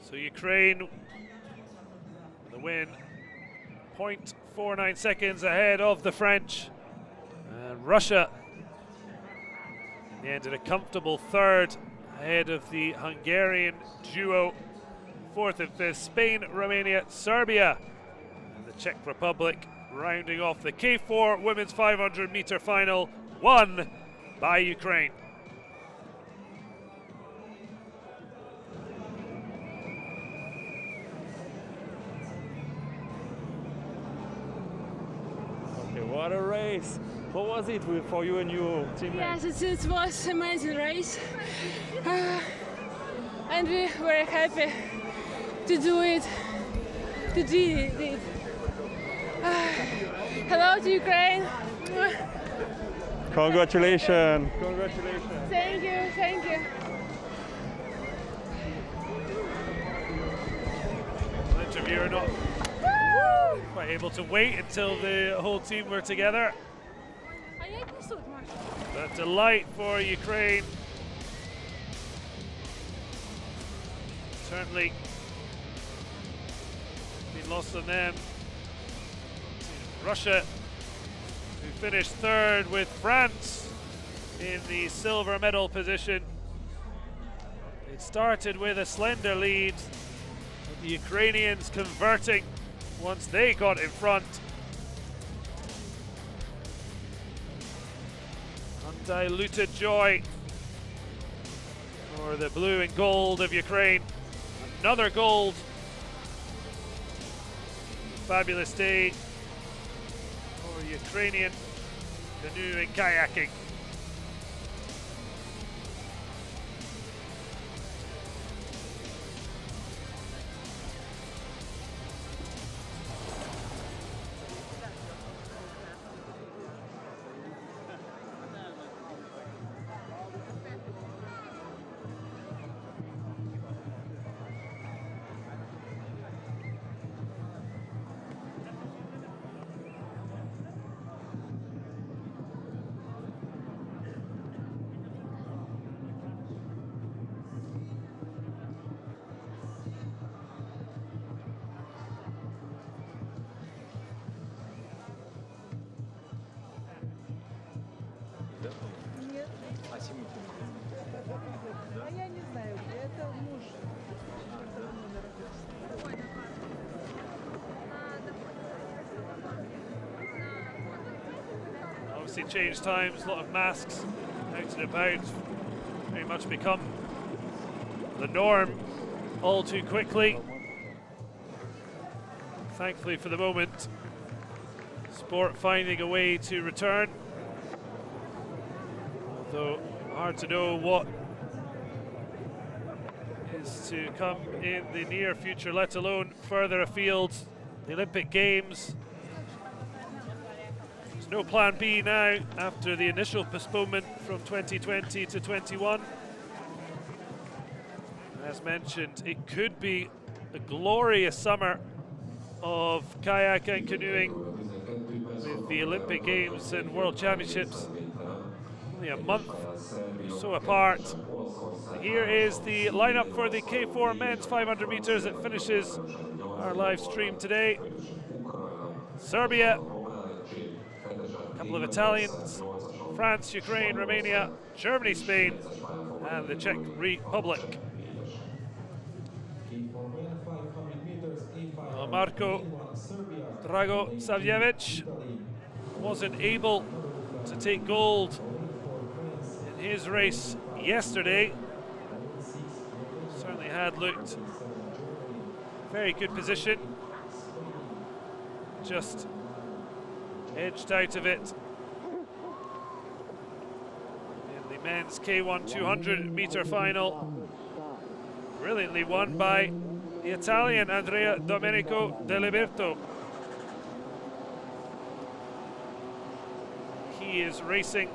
So Ukraine with the win, 0.49 seconds ahead of the French. And Russia in the end in a comfortable 3rd ahead of the Hungarian duo. 4th and 5th, Spain, Romania, Serbia and the Czech Republic rounding off the K4 Women's 500 meter final, won by Ukraine. What a race! How was it for you and your teammates? Yes, it was an amazing race. And we were happy to do it. Hello to Ukraine. Congratulations! Congratulations! Thank you, thank you. The interviewer not quite able to wait until the whole team were together. A delight for Ukraine. Certainly been lost on them. Russia, who finished third with France in the silver medal position. It started with a slender lead, and the Ukrainians converting once they got in front. Undiluted joy for the blue and gold of Ukraine. Another gold. Fabulous day for Ukrainian canoe and kayaking. Obviously changed times, a lot of masks out and about, very much become the norm all too quickly. Thankfully for the moment, sport finding a way to return. Although hard to know what is to come in the near future, let alone further afield. The Olympic Games. There's no plan B now after the initial postponement from 2020 to 21. As mentioned, it could be a glorious summer of kayak and canoeing with the Olympic Games and World Championships only a month or so apart. Here is the lineup for the K4 men's 500 meters that finishes our live stream today. Serbia, a couple of Italians, France, Ukraine, Romania, Germany, Spain, and the Czech Republic. Marko Dragosavljevic wasn't able to take gold in his race yesterday. Certainly had looked very good position. Just edged out of it in the men's K1 200 meter final. Brilliantly won by the Italian Andrea Domenico De Liberto. He is racing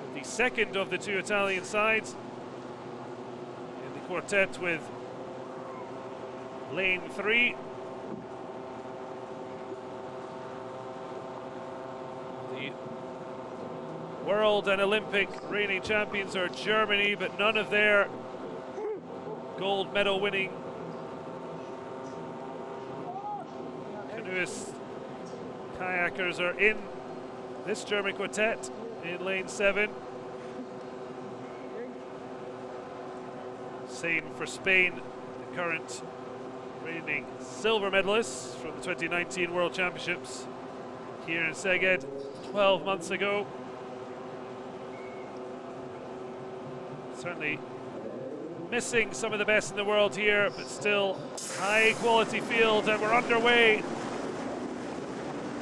with the second of the two Italian sides in the quartet with lane 3. The world and Olympic reigning champions are Germany, but none of their gold medal winning canoeists, kayakers are in this German quartet in lane 7. Same for Spain, the current reigning silver medalists from the 2019 World Championships here in Szeged 12 months ago. Certainly missing some of the best in the world here, but still high quality field, and we're underway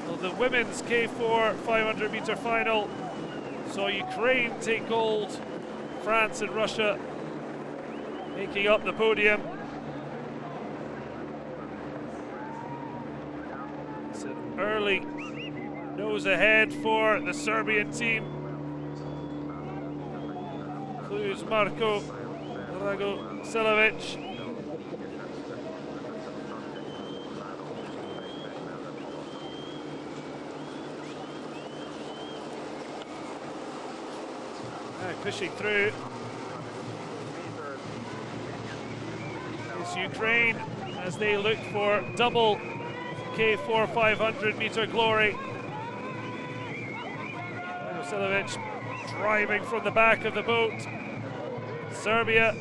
Well, the women's K4 500 meter final saw Ukraine take gold, France and Russia making up the podium. It's an early nose ahead for the Serbian team. Includes Marko Dragoselavic. Pushing through is Ukraine as they look for double K4 500 meter glory. Dragoselavic driving from the back of the boat. Serbia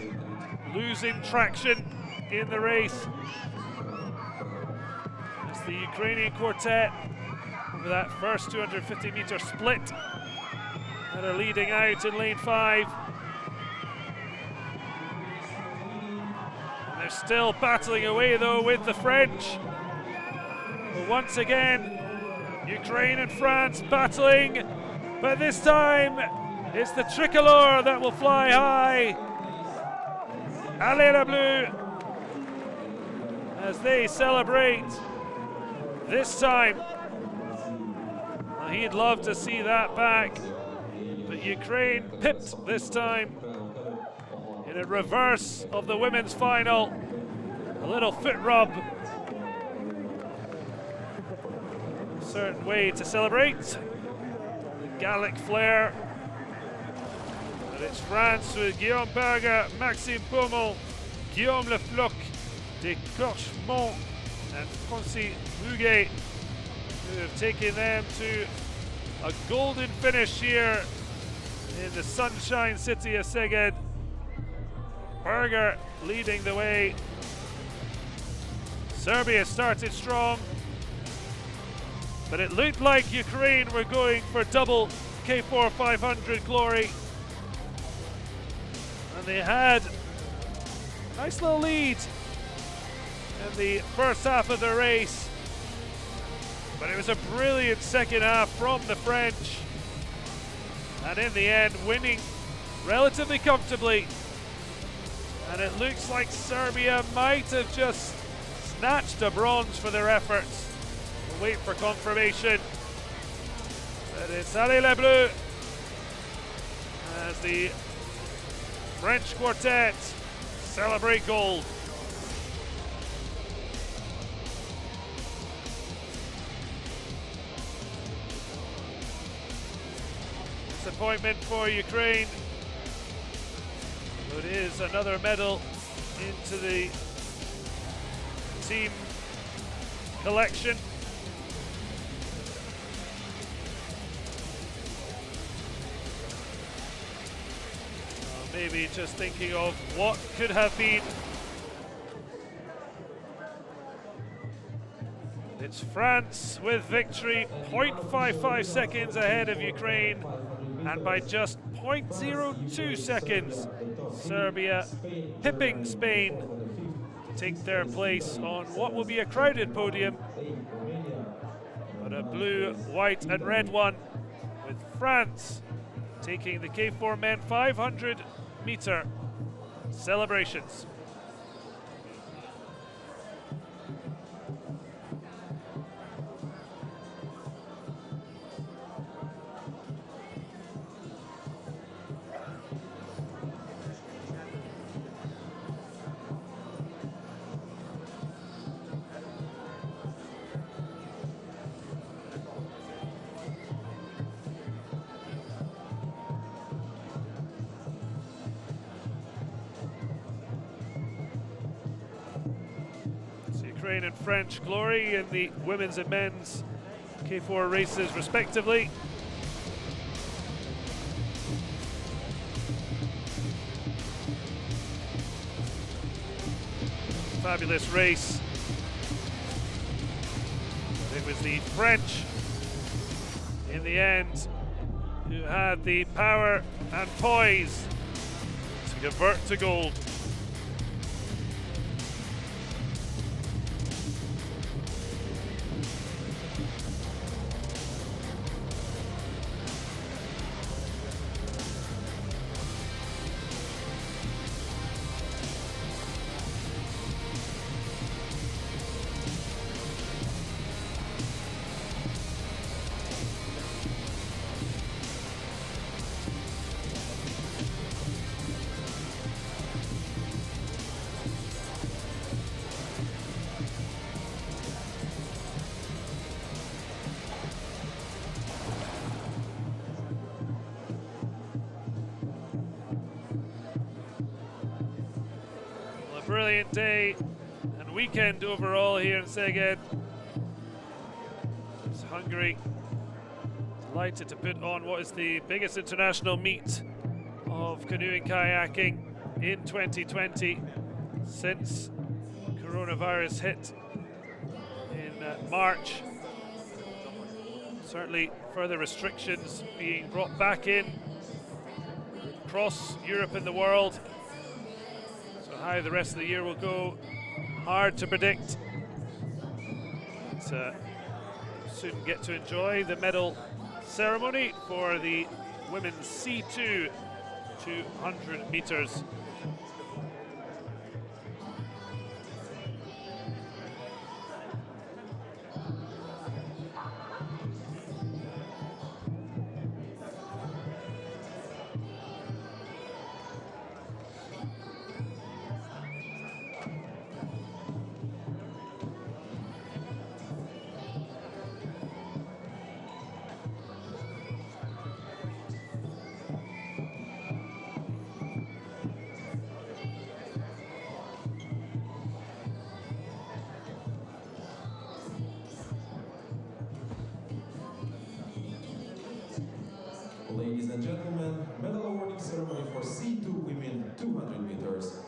losing traction in the race. It's the Ukrainian quartet over that first 250 meter split that are leading out in lane 5. And they're still battling away though with the French. But once again, Ukraine and France battling, but this time it's the tricolor that will fly high. Allez la Bleu, as they celebrate this time. Well, he'd love to see that back. But Ukraine pipped this time in a reverse of the women's final. A little foot rub. A certain way to celebrate. The Gallic flair. But it's France with Guillaume Berger, Maxime Pommel, Guillaume Lefloc, de Clochemont and Francis Muguet, who have taken them to a golden finish here in the sunshine city of Szeged. Berger leading the way. Serbia started strong, but it looked like Ukraine were going for double K4 500 glory. And they had a nice little lead in the first half of the race. But it was a brilliant second half from the French. And in the end, winning relatively comfortably. And it looks like Serbia might have just snatched a bronze for their efforts. We'll wait for confirmation. But it's Allez les Bleus as the French quartet celebrate gold. Disappointment for Ukraine. It is another medal into the team collection. Maybe just thinking of what could have been. It's France with victory, 0.55 seconds ahead of Ukraine, and by just 0.02 seconds, Serbia pipping Spain to take their place on what will be a crowded podium, but a blue, white and red one, with France taking the K4 men 500 meter celebrations. Ukraine and French glory in the women's and men's K4 races respectively. Fabulous race. It was the French in the end who had the power and poise to convert to gold. brilliant day and weekend overall here in Szeged. It's Hungary delighted to put on what is the biggest international meet of canoeing kayaking in 2020 since coronavirus hit in March. Certainly further restrictions being brought back in across Europe and the world. So how the rest of the year will go, hard to predict. But, soon get to enjoy the medal ceremony for the women's C2 200 meters. Ladies and gentlemen, medal awarding ceremony for C2 women 200 meters.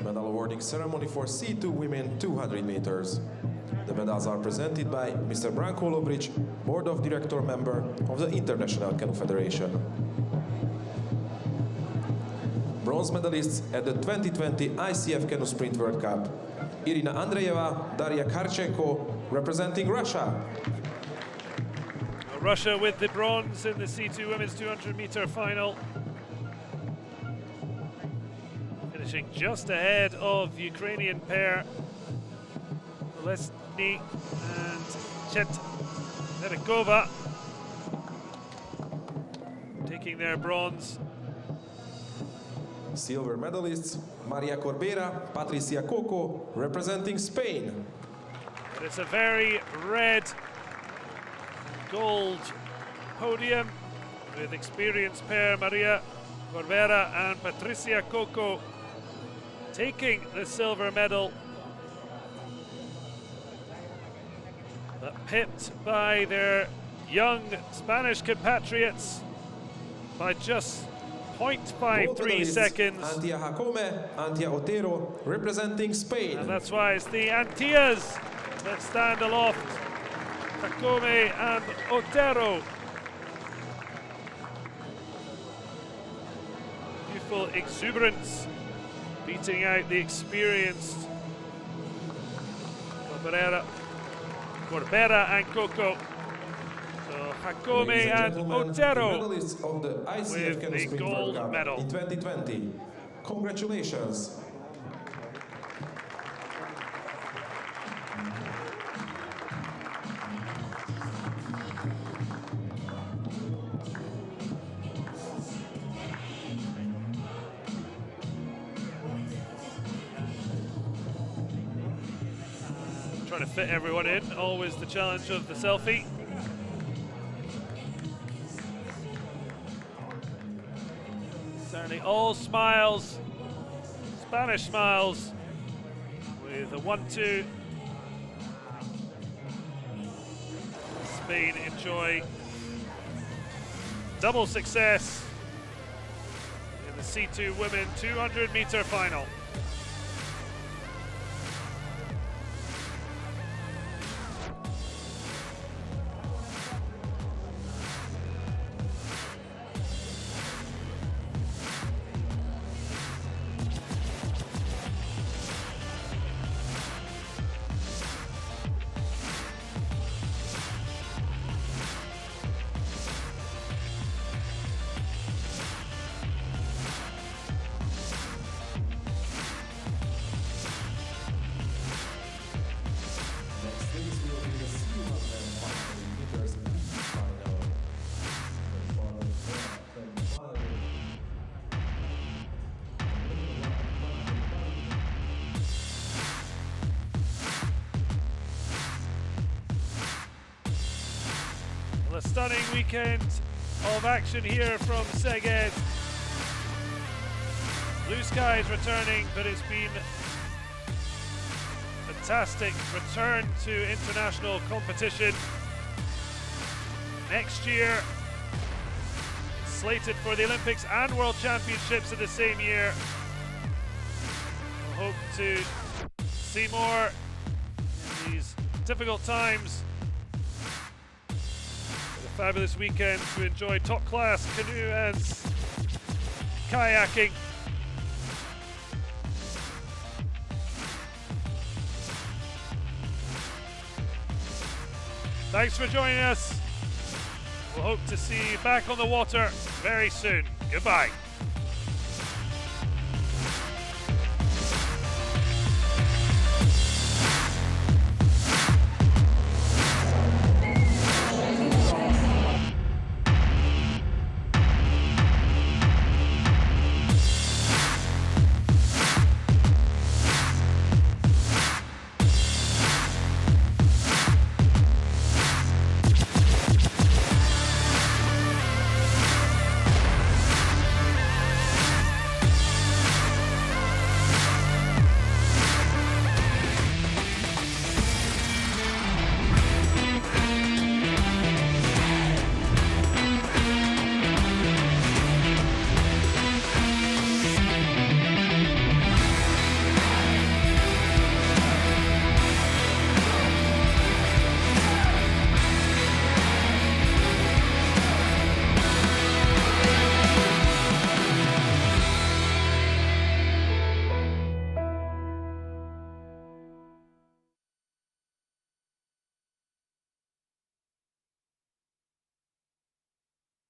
Medal awarding ceremony for C2 women 200 meters. The medals are presented by Mr. Branko Lobric, Board of Director member of the International Canoe Federation. Bronze medalists at the 2020 ICF Canoe Sprint World Cup: Irina Andreeva, Daria Karchenko, representing Russia. Russia with the bronze in the C2 women's 200 meter final. Finishing just ahead of Ukrainian pair Lesny and Chetverikova, taking their bronze. Silver medalists: Maria Corbera, Patricia Coco, representing Spain. But it's a very red gold podium with experienced pair Maria Corbera and Patricia Coco taking the silver medal. But pipped by their young Spanish compatriots by just 0.53 seconds. Antia Jacome, Antia Otero, representing Spain. And that's why it's the Antillas that stand aloft. Jacome and Otero. Youthful exuberance beating out the experienced Corbera and Coco. So Jacome and Otero with the gold medal in 2020. Congratulations. Trying to fit everyone in, always the challenge of the selfie. Certainly all smiles, Spanish smiles, with a 1-2. Spain enjoy double success in the C2 women 200 meter final. stunning weekend of action here from Szeged. Blue skies returning, but it's been a fantastic return to international competition. Next year, it's slated for the Olympics and World Championships in the same year. We'll hope to see more in these difficult times. A fabulous weekend to enjoy top-class canoe and kayaking. Thanks for joining us. We'll hope to see you back on the water very soon. Goodbye.